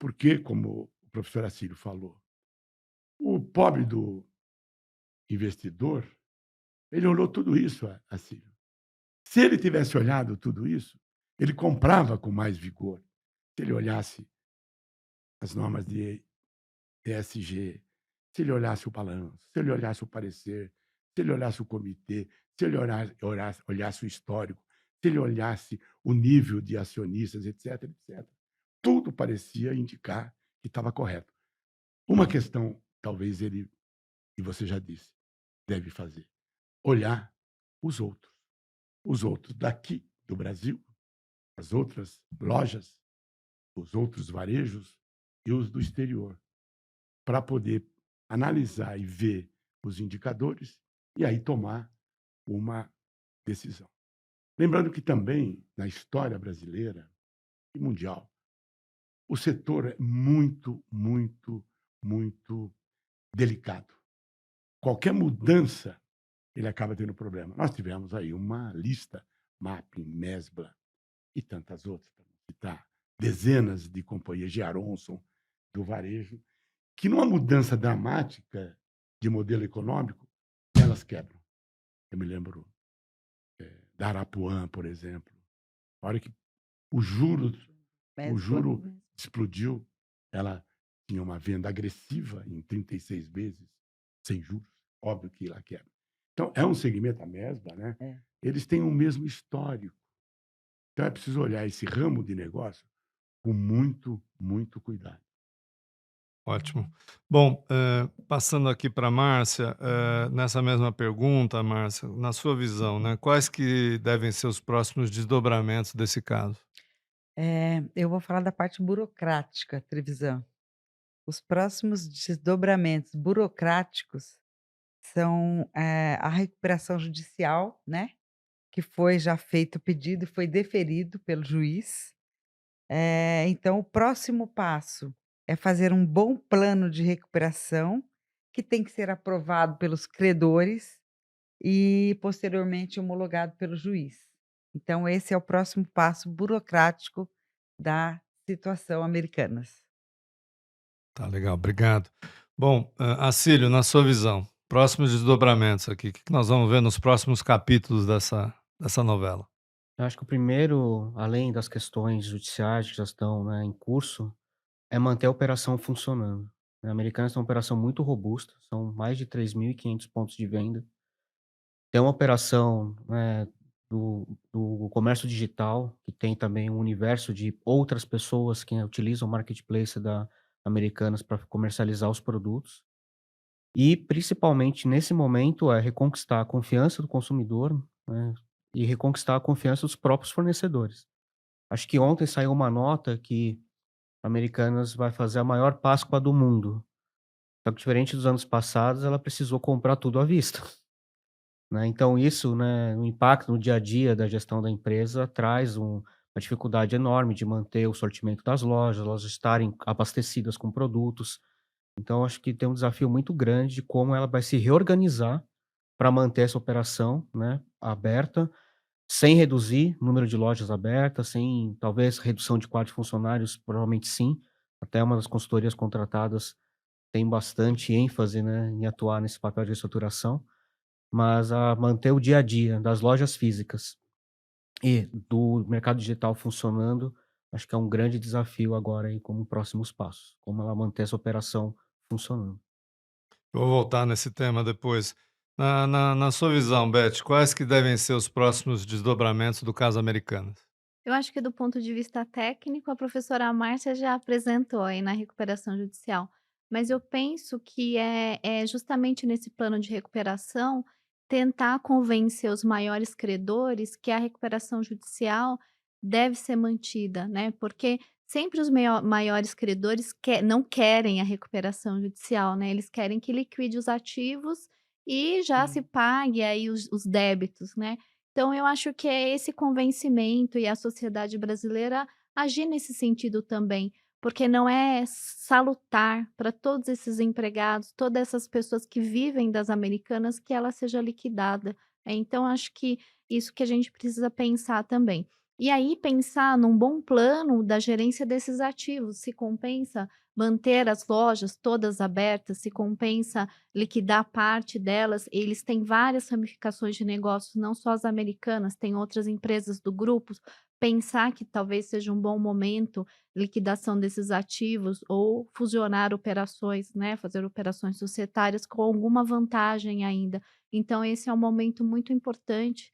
Porque, como o professor Assílio falou, o pobre do investidor, ele olhou tudo isso, Assílio. Se ele tivesse olhado tudo isso, ele comprava com mais vigor. Se ele olhasse as normas de ESG, se ele olhasse o balanço, se ele olhasse o parecer, se ele olhasse o comitê, se ele olhasse o histórico, se ele olhasse o nível de acionistas, etc, etc. Tudo parecia indicar que estava correto. Uma questão, talvez ele, e você já disse, deve fazer: olhar os outros. Os outros daqui do Brasil, as outras lojas, os outros varejos e os do exterior. para poder analisar e ver os indicadores e aí tomar uma decisão. Lembrando que também, na história brasileira e mundial, o setor é muito, muito, muito delicado. Qualquer mudança, ele acaba tendo problema. Nós tivemos aí uma lista, Mapping, Mesbla e tantas outras, para citar dezenas de companhias de Aronson, do varejo, que numa mudança dramática de modelo econômico, elas quebram. Eu me lembro da Arapuã, por exemplo. A hora que o juro, o Mesbla. juro explodiu, ela tinha uma venda agressiva em 36 vezes, sem juros. Óbvio que lá quebra. Então, é um segmento, a Mesbla, né? É. Eles têm o mesmo histórico. Então, é preciso olhar esse ramo de negócio com muito, muito cuidado. Ótimo. Bom, passando aqui para a Márcia, nessa mesma pergunta, Márcia, na sua visão, né, quais que devem ser os próximos desdobramentos desse caso? Eu vou falar da parte burocrática, Trevisan. Os próximos desdobramentos burocráticos são, a recuperação judicial, né, que foi já feito o pedido e foi deferido pelo juiz. Então o próximo passo é fazer um bom plano de recuperação, que tem que ser aprovado pelos credores e posteriormente homologado pelo juiz. Então esse é o próximo passo burocrático da situação Americanas. Tá legal, obrigado. Bom, Acílio, na sua visão, próximos desdobramentos aqui, o que que nós vamos ver nos próximos capítulos dessa novela? Eu acho que o primeiro, além das questões judiciais que já estão, né, em curso, é manter a operação funcionando. A Americanas tem uma operação muito robusta, são mais de 3.500 pontos de venda. Tem uma operação, né, do comércio digital, que tem também um universo de outras pessoas que utilizam o marketplace da Americanas para comercializar os produtos. E, principalmente nesse momento, é reconquistar a confiança do consumidor, né, e reconquistar a confiança dos próprios fornecedores. Acho que ontem saiu uma nota que a Americanas vai fazer a maior Páscoa do mundo. Só que diferente dos anos passados, ela precisou comprar tudo à vista, né. Então isso, né, o impacto no dia a dia da gestão da empresa traz uma dificuldade enorme de manter o sortimento das lojas, elas estarem abastecidas com produtos. Então acho que tem um desafio muito grande de como ela vai se reorganizar para manter essa operação, né, aberta, sem reduzir o número de lojas abertas, sem talvez redução de quadro de funcionários, provavelmente sim. Até uma das consultorias contratadas tem bastante ênfase, né, em atuar nesse papel de estruturação, mas a manter o dia a dia das lojas físicas e do mercado digital funcionando, acho que é um grande desafio agora aí como próximos passos, como ela manter essa operação funcionando. Vou voltar nesse tema depois. Na sua visão, Beth, quais que devem ser os próximos desdobramentos do caso Americanas? Eu acho que do ponto de vista técnico, a professora Márcia já apresentou aí na recuperação judicial, mas eu penso que é justamente nesse plano de recuperação tentar convencer os maiores credores que a recuperação judicial deve ser mantida, né? Porque sempre os maiores credores não querem a recuperação judicial, né? Eles querem que liquide os ativos e já se Sim. pague aí os débitos, né? Então eu acho que é esse convencimento e a sociedade brasileira agir nesse sentido também, porque não é salutar para todos esses empregados, todas essas pessoas que vivem das Americanas, que ela seja liquidada. Então acho que isso que a gente precisa pensar também. E aí pensar num bom plano da gerência desses ativos, se compensa manter as lojas todas abertas, se compensa liquidar parte delas. Eles têm várias ramificações de negócios, não só as Americanas, tem outras empresas do grupo. Pensar que talvez seja um bom momento liquidação desses ativos ou fusionar operações, né, fazer operações societárias com alguma vantagem ainda. Então esse é um momento muito importante,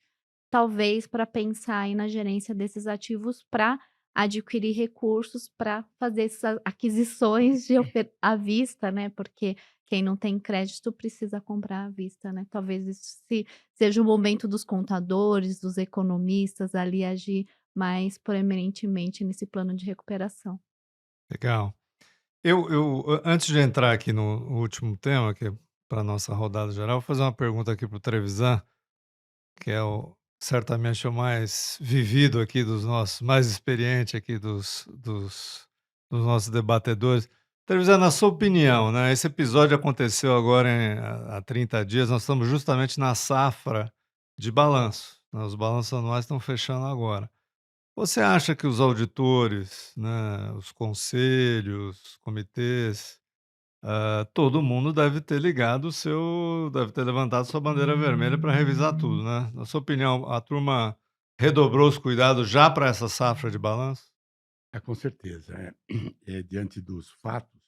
talvez, para pensar aí na gerência desses ativos para adquirir recursos para fazer essas aquisições de à vista, né, porque quem não tem crédito precisa comprar à vista, né. Talvez isso seja o momento dos contadores, dos economistas ali agir mais proeminentemente nesse plano de recuperação. Legal. Antes de entrar aqui no último tema, que é para a nossa rodada geral, vou fazer uma pergunta aqui para o Trevisan, que é certamente o mais vivido aqui dos nossos, mais experiente aqui dos nossos debatedores. Trevisan, na sua opinião, né, esse episódio aconteceu agora há 30 dias, nós estamos justamente na safra de balanço, né, os balanços anuais estão fechando agora. Você acha que os auditores, né, os conselhos, comitês, todo mundo deve ter levantado sua bandeira vermelha para revisar tudo, né? Na sua opinião, a turma redobrou os cuidados já para essa safra de balanço? Com certeza. Diante dos fatos,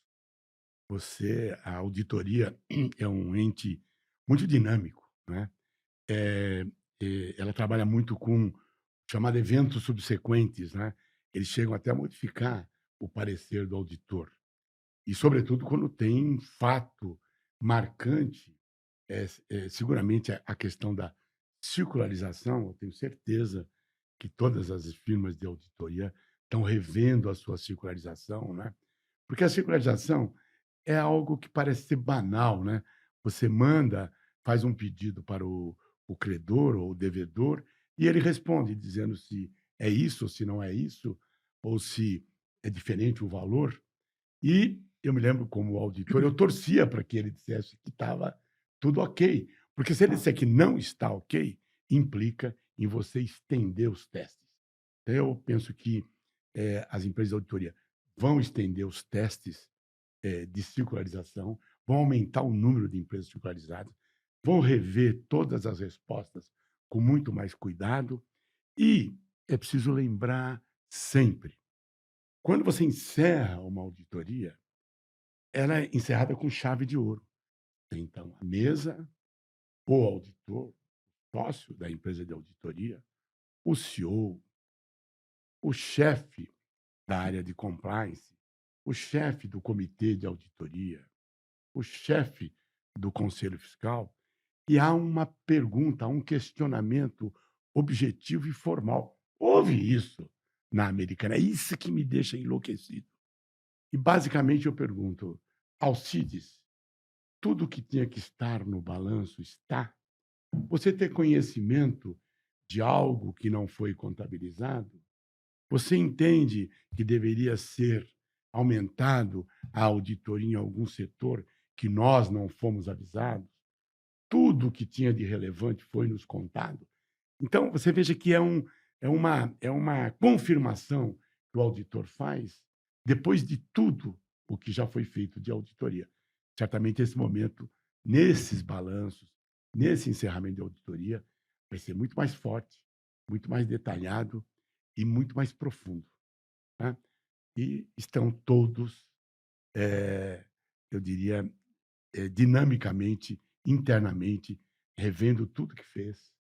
a auditoria é um ente muito dinâmico, né? Eh, Ela trabalha muito com chamado eventos subsequentes, né? Eles chegam até a modificar o parecer do auditor. E, sobretudo, quando tem um fato marcante, seguramente a questão da circularização, eu tenho certeza que todas as firmas de auditoria estão revendo a sua circularização, né? Porque a circularização é algo que parece ser banal, né? Você manda, faz um pedido para o credor ou o devedor e ele responde dizendo se é isso ou se não é isso, ou se é diferente o valor. E eu me lembro como auditor, eu torcia para que ele dissesse que estava tudo ok, porque se ele disser que não está ok, implica em você estender os testes. Então, eu penso que as empresas de auditoria vão estender os testes de circularização, vão aumentar o número de empresas circularizadas, vão rever todas as respostas com muito mais cuidado e é preciso lembrar sempre, quando você encerra uma auditoria, ela é encerrada com chave de ouro. Então, a mesa, o auditor, sócio da empresa de auditoria, o CEO, o chefe da área de compliance, o chefe do comitê de auditoria, o chefe do conselho fiscal, e há uma pergunta, há um questionamento objetivo e formal. Houve isso na Americana, é isso que me deixa enlouquecido. E, basicamente, eu pergunto, Alcides, tudo que tinha que estar no balanço está? Você ter conhecimento de algo que não foi contabilizado? Você entende que deveria ser aumentado a auditoria em algum setor que nós não fomos avisados? Tudo que tinha de relevante foi nos contado. Então, você veja que é uma confirmação que o auditor faz depois de tudo o que já foi feito de auditoria. Certamente, esse momento, nesses balanços, nesse encerramento de auditoria, vai ser muito mais forte, muito mais detalhado e muito mais profundo. Né? E estão todos, eu diria, dinamicamente, internamente, revendo tudo que fez,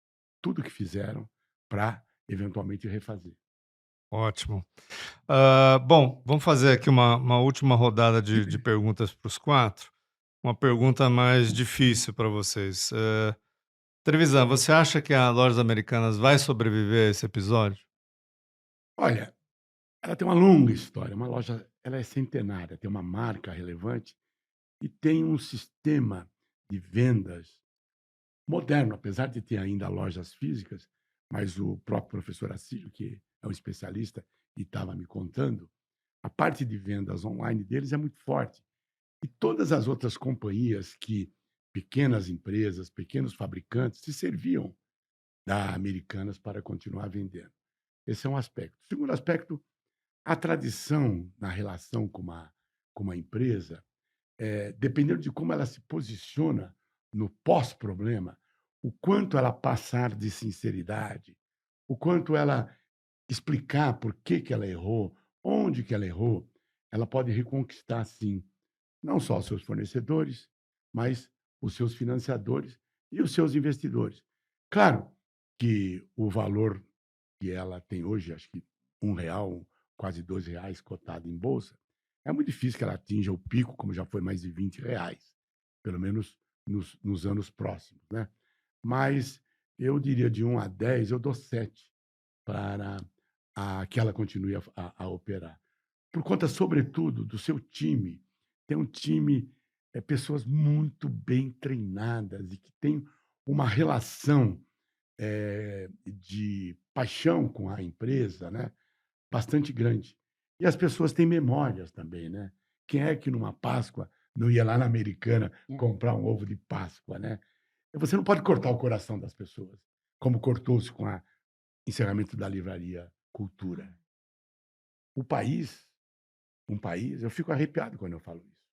tudo que fizeram, para eventualmente refazer. Ótimo. Bom, vamos fazer aqui uma última rodada de perguntas para os quatro. Uma pergunta mais difícil para vocês. Trevisan, você acha que a Lojas Americanas vai sobreviver a esse episódio? Olha, ela tem uma longa história, uma loja, ela é centenária, tem uma marca relevante e tem um sistema de vendas moderno, apesar de ter ainda lojas físicas, mas o próprio professor Assílio, que é um especialista e estava me contando, a parte de vendas online deles é muito forte. E todas as outras companhias pequenas empresas, pequenos fabricantes, se serviam da Americanas para continuar vendendo. Esse é um aspecto. O segundo aspecto, a tradição na relação com uma empresa, dependendo de como ela se posiciona no pós-problema, o quanto ela passar de sinceridade, o quanto ela explicar por que ela errou, onde que ela pode reconquistar, sim, não só os seus fornecedores, mas os seus financiadores e os seus investidores. Claro que o valor que ela tem hoje, acho que R$ 1, quase R$ 2 cotado em bolsa, é muito difícil que ela atinja o pico, como já foi mais de R$ 20, pelo menos nos anos próximos, né? Mas eu diria de 1 a 10, eu dou 7 para que ela continue a operar. por conta, sobretudo, do seu time. Tem um time, pessoas muito bem treinadas e que têm uma relação de paixão com a empresa, né? Bastante grande. E as pessoas têm memórias também, né? Quem é que numa Páscoa não ia lá na Americana comprar um ovo de Páscoa, né? Você não pode cortar o coração das pessoas, como cortou-se com o encerramento da Livraria Cultura. O país, eu fico arrepiado quando eu falo isso.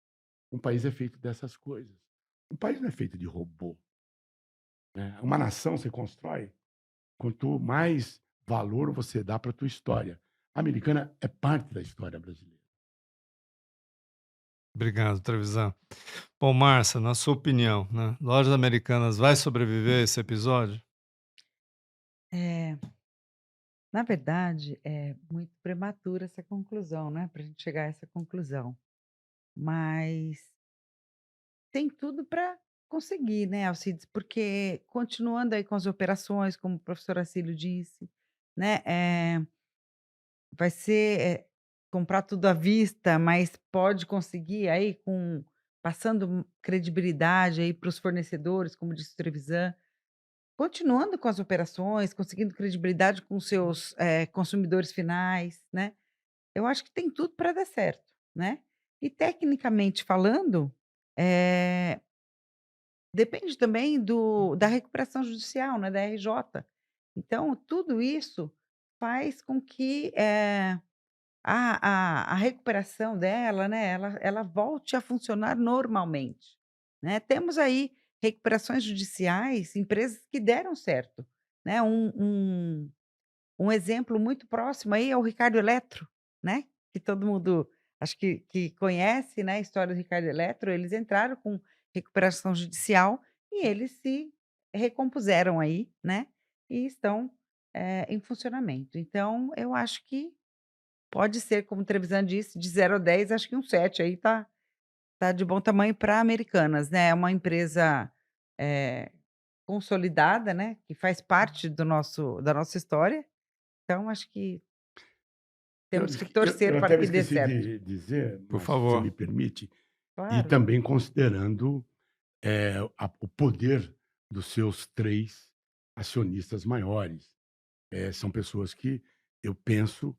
Um país é feito dessas coisas. Um país não é feito de robô, né? Uma nação se constrói quanto mais valor você dá para a tua história. A Americana é parte da história brasileira. Obrigado, Trevisan. Bom, Márcia, na sua opinião, né, Lojas Americanas vai sobreviver a esse episódio? É, na verdade, é muito prematura essa conclusão, né? Para a gente chegar a essa conclusão. Mas tem tudo para conseguir, né, Alcides? Porque continuando aí com as operações, como o professor Acílio disse, né? Vai ser, comprar tudo à vista, mas pode conseguir aí passando credibilidade aí para os fornecedores, como disse o Trevisan, continuando com as operações, conseguindo credibilidade com seus, consumidores finais, né. Eu acho que tem tudo para dar certo, né. E tecnicamente falando, eh, depende também da recuperação judicial, né, da RJ. Então tudo isso faz com que, a recuperação dela, né, ela volte a funcionar normalmente, né. Temos aí recuperações judiciais, empresas que deram certo, né. Um exemplo muito próximo aí é o Ricardo Eletro, né, que todo mundo acho que conhece, né, a história do Ricardo Eletro. Eles entraram com recuperação judicial e eles se recompuseram aí, né, e estão, em funcionamento. Então eu acho que pode ser, como o Trevisan disse, de 0 a 10, acho que um 7 aí tá de bom tamanho para Americanas, né, é uma empresa, eh, consolidada, né, que faz parte da nossa história, então acho que temos que torcer Eu para até me que dê esqueci certo. de dizer, Por mas se favor. me permite, e Claro. também considerando o poder dos seus 3 acionistas maiores. São pessoas que, eu penso,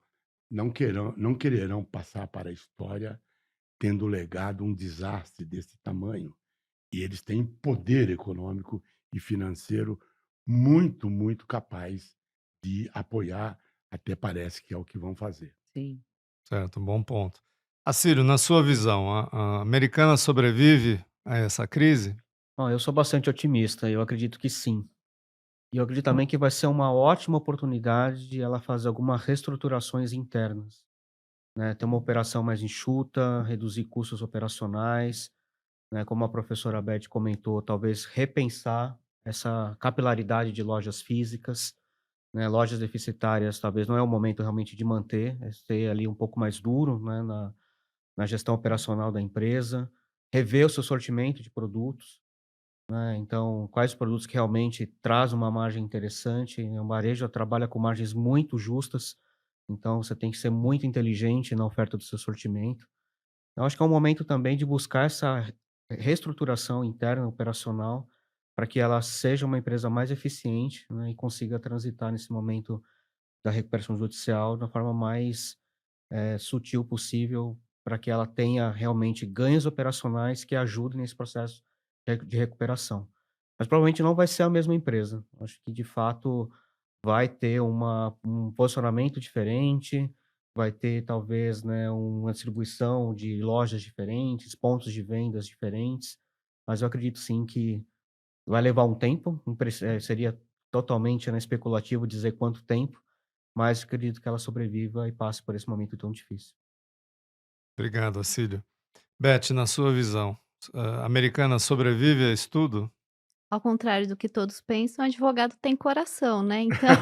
não quererão passar para a história tendo legado um desastre desse tamanho. E eles têm poder econômico e financeiro muito, muito capaz de apoiar, até parece que é o que vão fazer. Sim. Certo, bom ponto. Acílio, na sua visão, a Americanas sobrevive a essa crise? Ó, eu sou bastante otimista, eu acredito que sim. E eu acredito também que vai ser uma ótima oportunidade de ela fazer algumas reestruturações internas, né, ter uma operação mais enxuta, reduzir custos operacionais, né, como a professora Beth comentou, talvez repensar essa capilaridade de lojas físicas, né, lojas deficitárias talvez não é o momento realmente de manter, é ser ali um pouco mais duro, né, na gestão operacional da empresa, rever o seu sortimento de produtos, né, então quais produtos que realmente traz uma margem interessante, o varejo trabalha com margens muito justas, então você tem que ser muito inteligente na oferta do seu sortimento. Eu acho que é um momento também de buscar essa reestruturação interna operacional, para que ela seja uma empresa mais eficiente, né, e consiga transitar nesse momento da recuperação judicial da forma mais, sutil possível, para que ela tenha realmente ganhos operacionais que ajudem nesse processo de recuperação. Mas provavelmente não vai ser a mesma empresa. Acho que de fato vai ter um posicionamento diferente, vai ter talvez, né, uma distribuição de lojas diferentes, pontos de vendas diferentes, mas eu acredito sim que vai levar um tempo, seria totalmente, né, especulativo dizer quanto tempo, mas acredito que ela sobreviva e passe por esse momento tão difícil. Obrigado, Acílio. Beth, na sua visão, a Americanas sobrevive a isso tudo? Ao contrário do que todos pensam, advogado tem coração, né, então,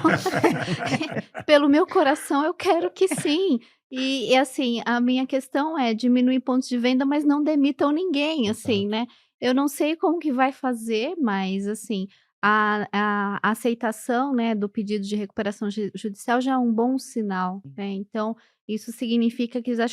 pelo meu coração eu quero que sim. E assim, a minha questão é diminuir pontos de venda, mas não demitam ninguém, assim, Exato. né. Eu não sei como que vai fazer, mas assim, a aceitação, né, do pedido de recuperação judicial já é um bom sinal, né, então isso significa que já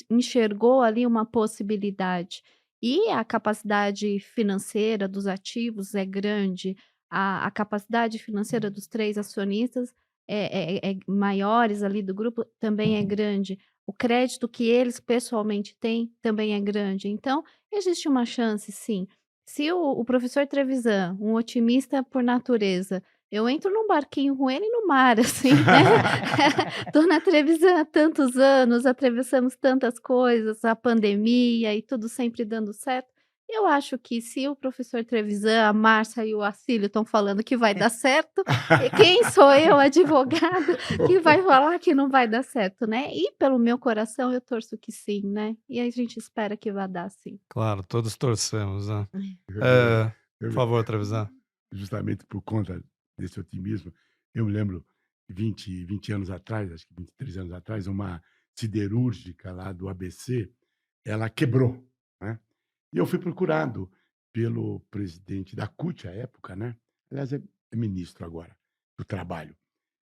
enxergou ali uma possibilidade. E a capacidade financeira dos ativos é grande, a capacidade financeira dos 3 acionistas é maiores ali do grupo também é grande, o crédito que eles pessoalmente têm também é grande, então existe uma chance sim. Se o professor Trevisan, um otimista por natureza, eu entro num barquinho com ele no mar, assim, né. Tô na Trevisan há tantos anos, atravessamos tantas coisas, a pandemia e tudo sempre dando certo. Eu acho que se o professor Trevisan, a Márcia e o Acílio estão falando que vai dar certo, e quem sou eu, advogada, que vai falar que não vai dar certo, né. E pelo meu coração eu torço que sim, né. E a gente espera que vá dar sim. Claro, todos torcemos, né. Eu, Por eu, favor, Trevisan. justamente por conta desse otimismo, eu me lembro 20 anos atrás, acho que 23 anos atrás, uma siderúrgica lá do ABC, ela quebrou, né? E eu fui procurado pelo presidente da CUT à época, né? Aliás, é ministro agora do Trabalho.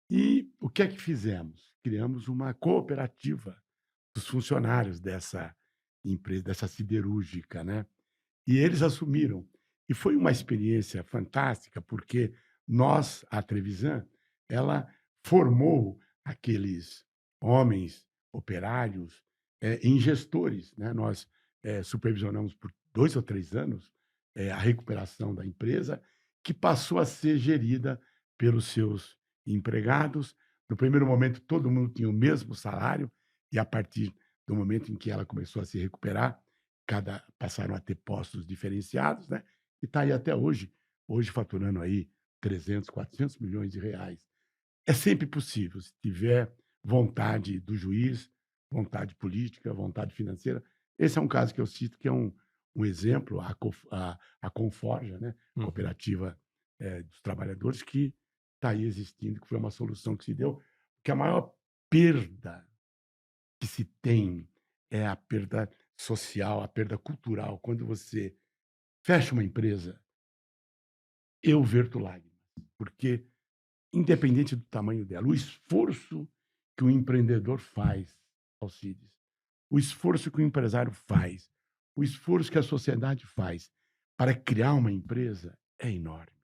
E o que é que fizemos? Criamos uma cooperativa dos funcionários dessa empresa, dessa siderúrgica, né? E eles assumiram. E foi uma experiência fantástica, porque nós, a Trevisan, ela formou aqueles homens operários em gestores, né? Nós supervisionamos por 2 ou 3 anos a recuperação da empresa, que passou a ser gerida pelos seus empregados. No primeiro momento, todo mundo tinha o mesmo salário, e a partir do momento em que ela começou a se recuperar, passaram a ter postos diferenciados, né? E está aí até hoje faturando aí 300, 400 milhões de reais. É sempre possível, se tiver vontade do juiz, vontade política, vontade financeira. Esse é um caso que eu cito, que é um exemplo, a Conforja, né? Cooperativa dos trabalhadores, que está aí existindo, que foi uma solução que se deu, porque a maior perda que se tem é a perda social, a perda cultural. Quando você fecha uma empresa, eu verto lágrimas, porque, independente do tamanho dela, o esforço que o empreendedor faz, Alcides, o esforço que o empresário faz, o esforço que a sociedade faz para criar uma empresa é enorme.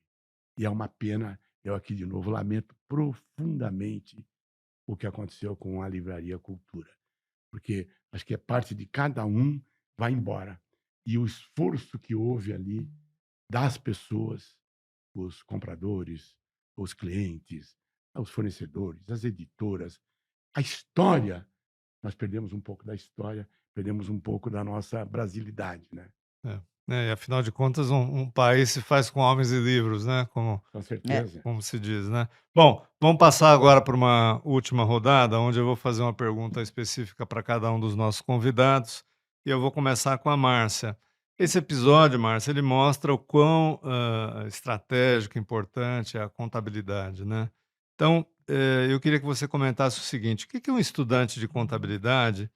E é uma pena, eu aqui de novo lamento profundamente o que aconteceu com a Livraria Cultura, porque acho que é parte de cada um vai embora. E o esforço que houve ali das pessoas, os compradores, os clientes, os fornecedores, as editoras, a história, nós perdemos um pouco da história, perdemos um pouco da nossa brasilidade, né? E afinal de contas, um país se faz com homens e livros, né, Com É. certeza. como se diz, né. Bom, vamos passar agora para uma última rodada, onde eu vou fazer uma pergunta específica para cada um dos nossos convidados, e eu vou começar com a Márcia. Esse episódio, Márcia, ele mostra o quão, estratégico e importante é a contabilidade, né. Então, eu queria que você comentasse o seguinte: o que que um estudante de contabilidade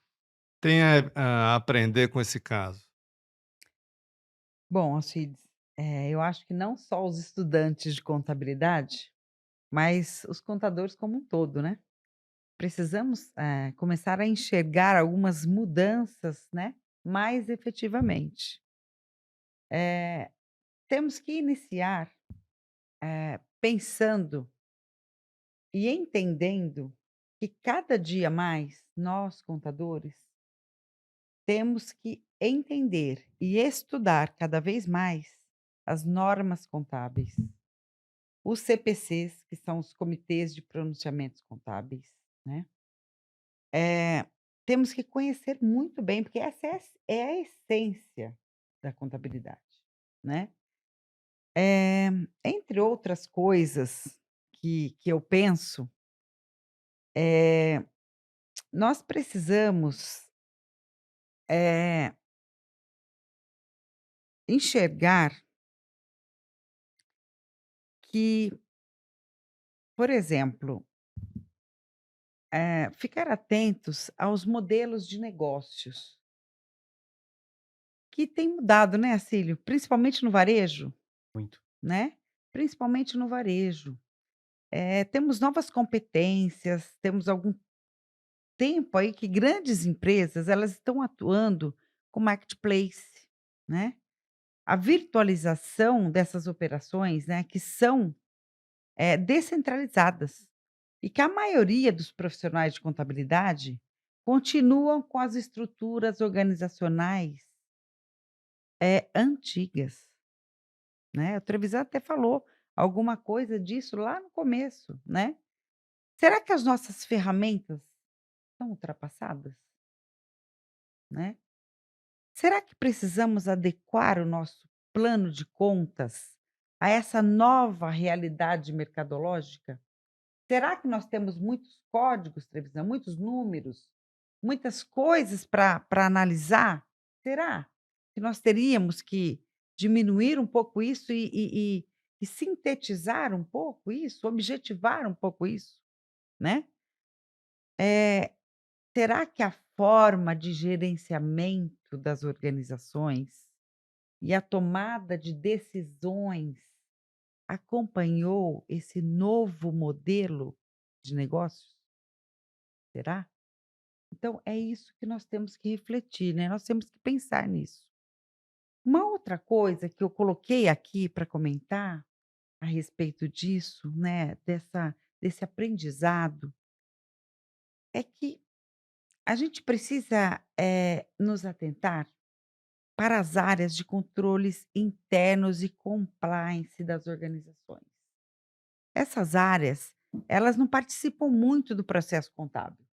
tem a aprender com esse caso? Bom, Alcides, eu acho que não só os estudantes de contabilidade, mas os contadores como um todo, né? Precisamos, começar a enxergar algumas mudanças, né, mais efetivamente. Eh, Temos que iniciar, pensando e entendendo que cada dia mais nós, contadores, temos que entender e estudar cada vez mais as normas contábeis, os CPCs, que são os comitês de pronunciamentos contábeis, né. Temos que conhecer muito bem, porque essa é a essência da contabilidade, né. Entre outras coisas que eu penso, eh, nós precisamos, eh, enxergar que, por exemplo, ficar atentos aos modelos de negócios que têm mudado, né, Cílio? Principalmente no varejo, Muito. né. principalmente no varejo. Temos novas competências, temos algum tempo aí que grandes empresas, elas estão atuando com marketplace, né. A virtualização dessas operações, né, que são, descentralizadas, e que a maioria dos profissionais de contabilidade continuam com as estruturas organizacionais, antigas, né. O Trevisan até falou alguma coisa disso lá no começo, né. Será que as nossas ferramentas estão ultrapassadas, né? Será que precisamos adequar o nosso plano de contas a essa nova realidade mercadológica? Será que nós temos muitos códigos, Trevisan, muitos números, muitas coisas para analisar? Será que nós teríamos que diminuir um pouco isso e sintetizar um pouco isso, objetivar um pouco isso, né? Eh, Será que a forma de gerenciamento das organizações e a tomada de decisões acompanhou esse novo modelo de negócios? Será? Então é isso que nós temos que refletir, né, nós temos que pensar nisso. Uma outra coisa que eu coloquei aqui para comentar a respeito disso, né, desse aprendizado, é que a gente precisa, nos atentar para as áreas de controles internos e compliance das organizações. Essas áreas, elas não participam muito do processo contábil,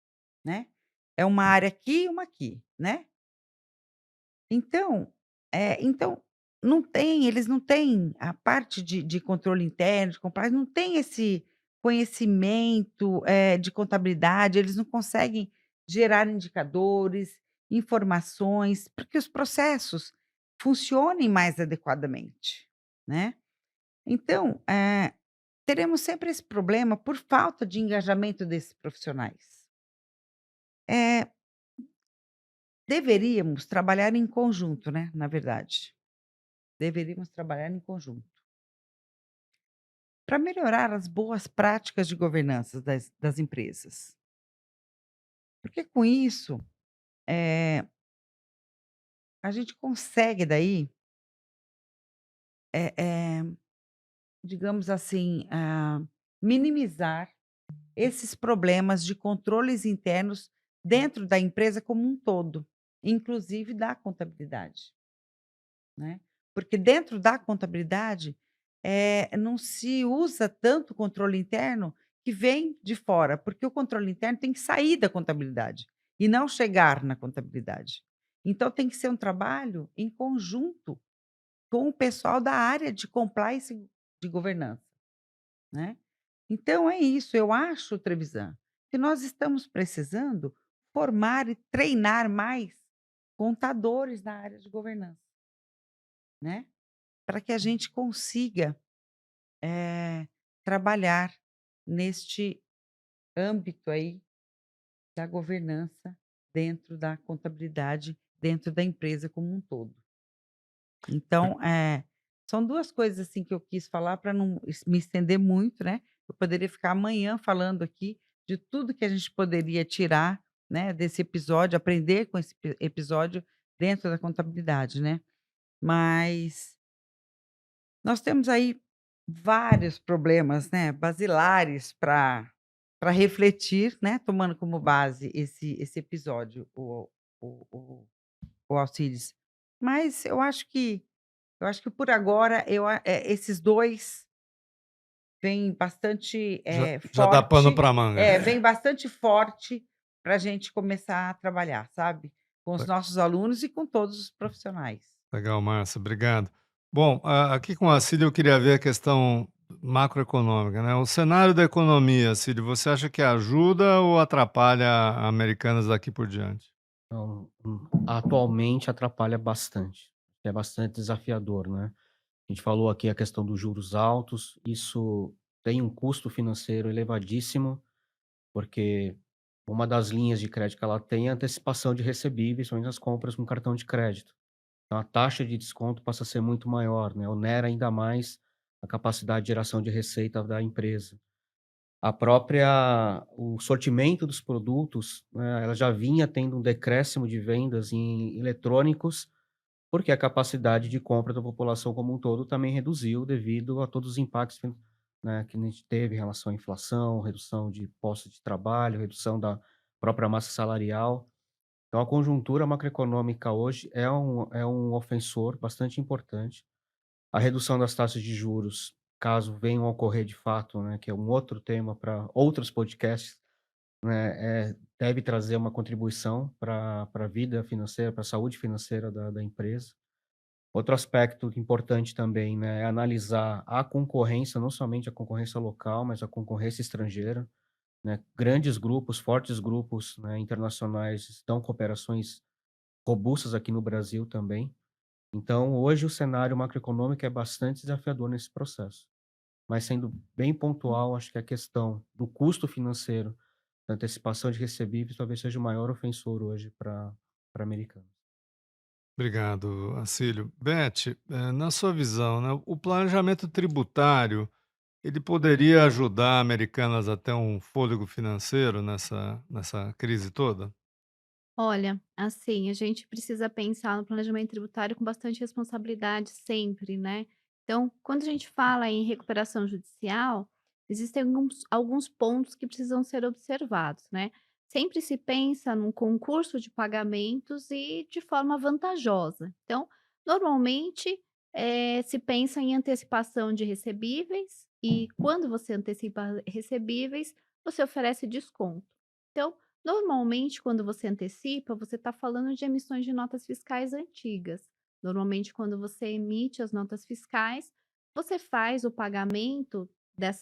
né. É uma área aqui e uma aqui, né. Então não tem, eles não têm a parte de controle interno, de compliance, não tem esse conhecimento, de contabilidade, eles não conseguem gerar indicadores, informações, para que os processos funcionem mais adequadamente, né. Então, teremos sempre esse problema por falta de engajamento desses profissionais. Eh, Deveríamos trabalhar em conjunto, né, na verdade. Deveríamos trabalhar em conjunto. Para melhorar as boas práticas de governança das empresas. Porque com isso, eh, a gente consegue daí, eh eh, digamos assim, minimizar esses problemas de controles internos dentro da empresa como um todo, inclusive da contabilidade, né. Porque dentro da contabilidade, não se usa tanto o controle interno que vem de fora, porque o controle interno tem que sair da contabilidade e não chegar na contabilidade. Então tem que ser um trabalho em conjunto com o pessoal da área de compliance de governança, né. Então é isso, eu acho, Trevisan, que nós estamos precisando formar e treinar mais contadores na área de governança, né, para que a gente consiga, trabalhar neste âmbito aí da governança dentro da contabilidade, dentro da empresa como um todo. Então, são 2 coisas, assim, que eu quis falar para não me estender muito, né. Eu poderia ficar amanhã falando aqui de tudo que a gente poderia tirar, né, desse episódio, aprender com esse episódio dentro da contabilidade, né. Mas nós temos aí vários problemas, né, basilares para refletir, né, tomando como base esse episódio, o o o Alcides. Mas eu acho que por agora esses 2 vêm bastante, Já dá pano forte, para manga. vem bastante forte para a gente começar a trabalhar, sabe, com os nossos alunos e com todos os profissionais. Legal, Márcia, obrigado. Bom, aqui com a Cília eu queria ver a questão macroeconômica, né? O cenário da economia, Cília, você acha que ajuda ou atrapalha a Americanas daqui por diante? Então, atualmente atrapalha bastante. É bastante desafiador, né? A gente falou aqui a questão dos juros altos, isso tem um custo financeiro elevadíssimo, porque uma das linhas de crédito que ela tem é a antecipação de recebíveis, são as compras com cartão de crédito. Então a taxa de desconto passa a ser muito maior, né, onera ainda mais a capacidade de geração de receita da empresa. O sortimento dos produtos, né, ela já vinha tendo um decréscimo de vendas em eletrônicos, porque a capacidade de compra da população como um todo também reduziu devido a todos os impactos, né, que a gente teve em relação à inflação, redução de postos de trabalho, redução da própria massa salarial. Então a conjuntura macroeconômica hoje é um ofensor bastante importante. A redução das taxas de juros, caso venham a ocorrer de fato, né, que é um outro tema para outros podcasts, né, deve trazer uma contribuição para a vida financeira, para a saúde financeira da empresa. Outro aspecto importante também, né, é analisar a concorrência, não somente a concorrência local, mas a concorrência estrangeira, né. Grandes grupos, fortes grupos, né, internacionais estão com operações robustas aqui no Brasil também. Então, hoje o cenário macroeconômico é bastante desafiador nesse processo. Mas sendo bem pontual, acho que a questão do custo financeiro, da antecipação de recebíveis, talvez seja o maior ofensor hoje para americanos. Obrigado, Acílio. Beth, na sua visão, né, o planejamento tributário, ele poderia ajudar Americanas a ter um fôlego financeiro nessa crise toda? Olha, assim, a gente precisa pensar no planejamento tributário com bastante responsabilidade sempre, né? Então, quando a gente fala em recuperação judicial, existem alguns pontos que precisam ser observados, né? Sempre se pensa num concurso de pagamentos e de forma vantajosa. Então, normalmente, se pensa em antecipação de recebíveis e quando você antecipa recebíveis, você oferece desconto. Então, normalmente, quando você antecipa, você está falando de emissões de notas fiscais antigas. Normalmente, quando você emite as notas fiscais, você faz o pagamento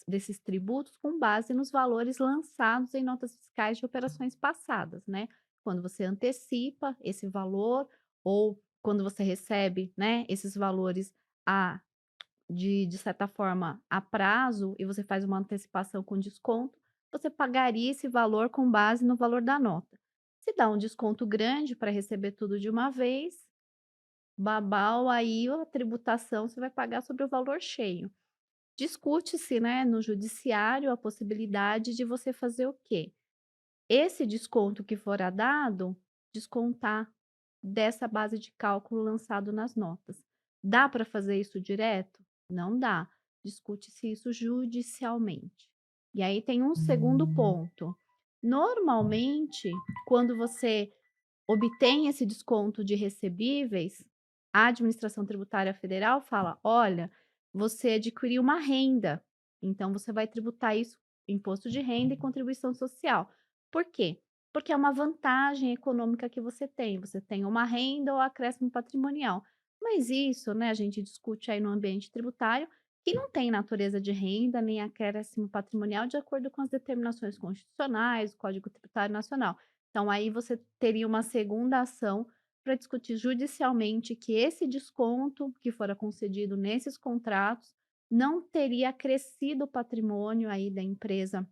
desses tributos com base nos valores lançados em notas fiscais de operações passadas, né? Quando você antecipa esse valor ou quando você recebe, né, esses valores a de certa forma, a prazo e você faz uma antecipação com desconto, você pagaria esse valor com base no valor da nota. Se dá um desconto grande para receber tudo de uma vez, babau, aí a tributação você vai pagar sobre o valor cheio. Discute-se, né, no judiciário a possibilidade de você fazer o quê? Esse desconto que fora dado, descontar dessa base de cálculo lançado nas notas. Dá para fazer isso direto? Não dá. Discute-se isso judicialmente. E aí tem um segundo ponto. Normalmente, quando você obtém esse desconto de recebíveis, a Administração Tributária Federal fala: olha, você adquiriu uma renda, então você vai tributar isso, imposto de renda e contribuição social. Por quê? Porque é uma vantagem econômica que você tem. Você tem uma renda ou acréscimo patrimonial. Mas isso, né, a gente discute aí no ambiente tributário, que não tem natureza de renda nem acréscimo patrimonial de acordo com as determinações constitucionais, o Código Tributário Nacional. Então, aí você teria uma segunda ação para discutir judicialmente que esse desconto que fora concedido nesses contratos não teria acrescido o patrimônio aí da empresa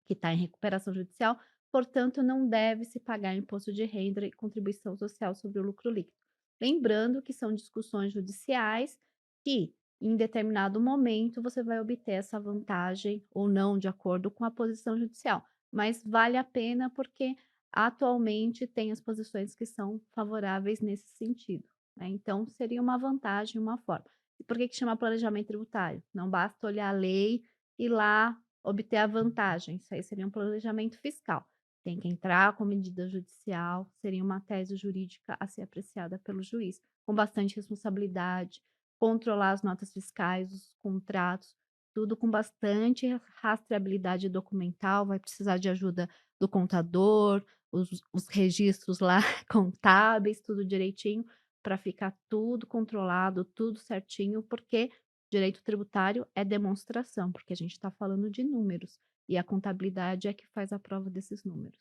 que está em recuperação judicial, portanto, não deve se pagar imposto de renda e contribuição social sobre o lucro líquido. Lembrando que são discussões judiciais que, em determinado momento, você vai obter essa vantagem ou não, de acordo com a posição judicial. Mas vale a pena porque atualmente tem as posições que são favoráveis nesse sentido, né? Então, seria uma vantagem, uma forma. E por que que chama planejamento tributário? Não basta olhar a lei e lá obter a vantagem. Isso aí seria um planejamento fiscal. Tem que entrar com medida judicial, seria uma tese jurídica a ser apreciada pelo juiz, com bastante responsabilidade, controlar as notas fiscais, os contratos, tudo com bastante rastreabilidade documental, vai precisar de ajuda do contador, os registros lá contábeis, tudo direitinho, para ficar tudo controlado, tudo certinho, porque direito tributário é demonstração, porque a gente está falando de números, e a contabilidade é que faz a prova desses números.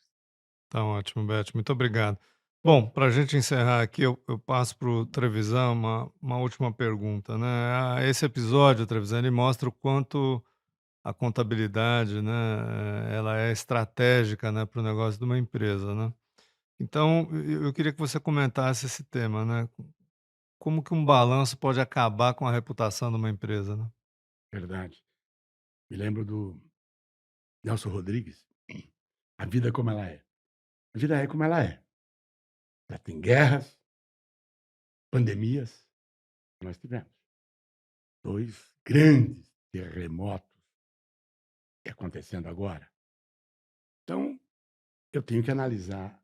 Tá ótimo, Beth, muito obrigado. Bom, para a gente encerrar aqui, eu passo para o Trevisan uma última pergunta, né? Esse episódio, Trevisan, ele mostra o quanto a contabilidade, né, ela é estratégica, né, para o negócio de uma empresa, né? Então, eu queria que você comentasse esse tema, né? Como que um balanço pode acabar com a reputação de uma empresa, né? verdade. Me lembro do Nelson Rodrigues. A vida é como ela é. A vida é como ela é. Já tem guerras, pandemias, nós tivemos. 2 grandes terremotos que acontecendo agora. Então, eu tenho que analisar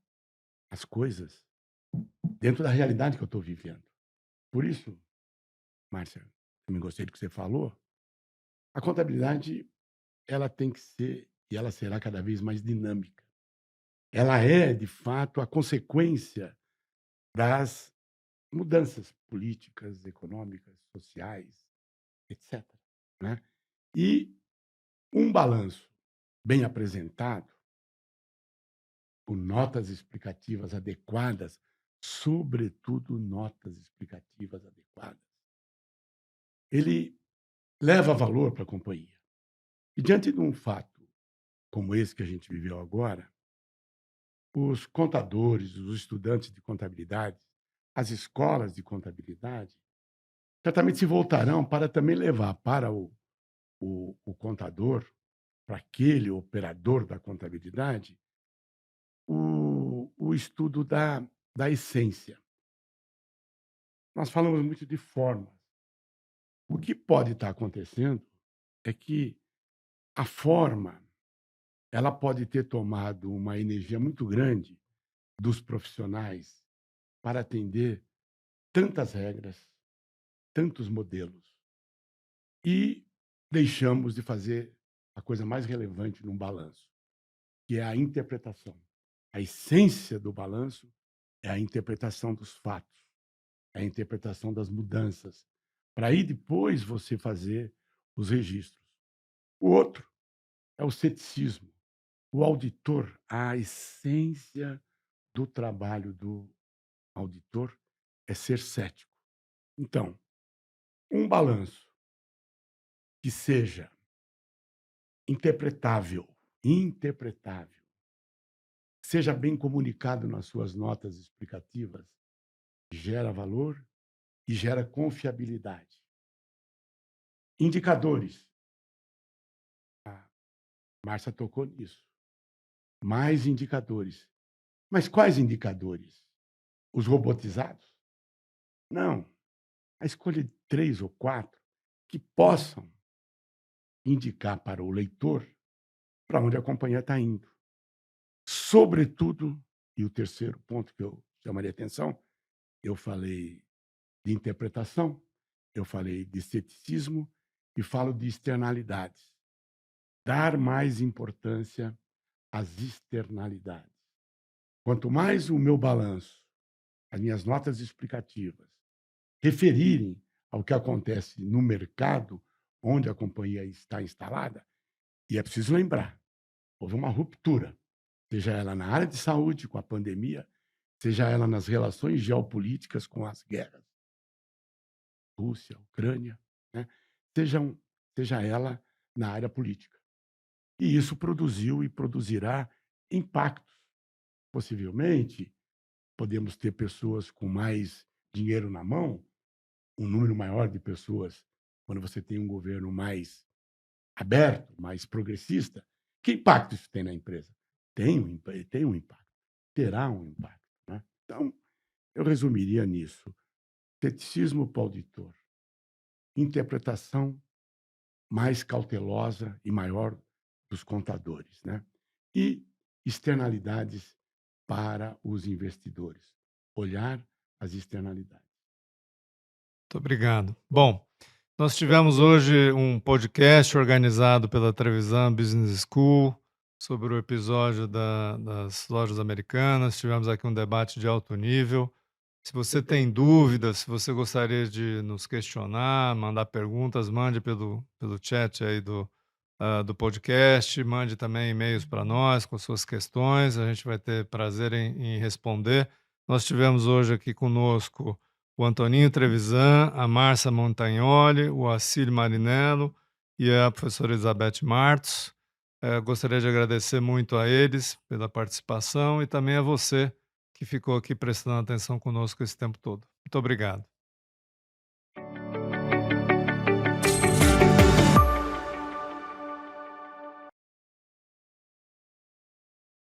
as coisas dentro da realidade que eu estou vivendo. Por isso, Márcia, também gostei do que você falou, a contabilidade ela tem que ser e ela será cada vez mais dinâmica. Ela é, de fato, a consequência das mudanças políticas, econômicas, sociais, etc. Né? E um balanço bem apresentado, com notas explicativas adequadas, sobretudo notas explicativas adequadas, ele leva valor para a companhia. E diante de um fato como esse que a gente viveu agora, os contadores, os estudantes de contabilidade, as escolas de contabilidade, certamente se voltarão para também levar para o contador, para aquele operador da contabilidade, o estudo da essência. Nós falamos muito de formas. O que pode estar acontecendo é que a forma ela pode ter tomado uma energia muito grande dos profissionais para atender tantas regras, tantos modelos, e deixamos de fazer a coisa mais relevante num balanço, que é a interpretação. A essência do balanço é a interpretação dos fatos, é a interpretação das mudanças, para aí depois você fazer os registros. O outro é o ceticismo. O auditor, a essência do trabalho do auditor é ser cético. Então, um balanço que seja interpretável, seja bem comunicado nas suas notas explicativas, gera valor e gera confiabilidade. Indicadores. A Márcia tocou nisso. Mais indicadores. Mas quais indicadores? Os robotizados? Não. A escolha de 3 ou 4 que possam indicar para o leitor para onde a companhia está indo. Sobretudo, e o terceiro ponto que eu chamaria atenção, eu falei de interpretação, eu falei de ceticismo e falo de externalidades. Dar mais importância às externalidades. Quanto mais o meu balanço, as minhas notas explicativas, referirem ao que acontece no mercado onde a companhia está instalada, e é preciso lembrar, houve uma ruptura, seja ela na área de saúde com a pandemia, seja ela nas relações geopolíticas com as guerras, Rússia, Ucrânia, né? seja ela na área política. E isso produziu e produzirá impactos. Possivelmente, podemos ter pessoas com mais dinheiro na mão, um número maior de pessoas, quando você tem um governo mais aberto, mais progressista. Que impacto isso tem na empresa? Tem um impacto, terá um impacto. Né? Então, eu resumiria nisso. Ceticismo para o auditor, interpretação mais cautelosa e maior dos contadores, né? E externalidades para os investidores. Olhar as externalidades. Muito obrigado. Bom, nós tivemos hoje um podcast organizado pela Trevisan Business School sobre o episódio das lojas americanas. Tivemos aqui um debate de alto nível. Se você tem dúvidas, se você gostaria de nos questionar, mandar perguntas, mande pelo chat aí do podcast, mande também e-mails para nós com suas questões, a gente vai ter prazer em responder. Nós tivemos hoje aqui conosco o Antoninho Trevisan, a Márcia Montagnoli, o Acílio Marinello e a professora Elizabeth Martos. Gostaria de agradecer muito a eles pela participação e também a você que ficou aqui prestando atenção conosco esse tempo todo. Muito obrigado.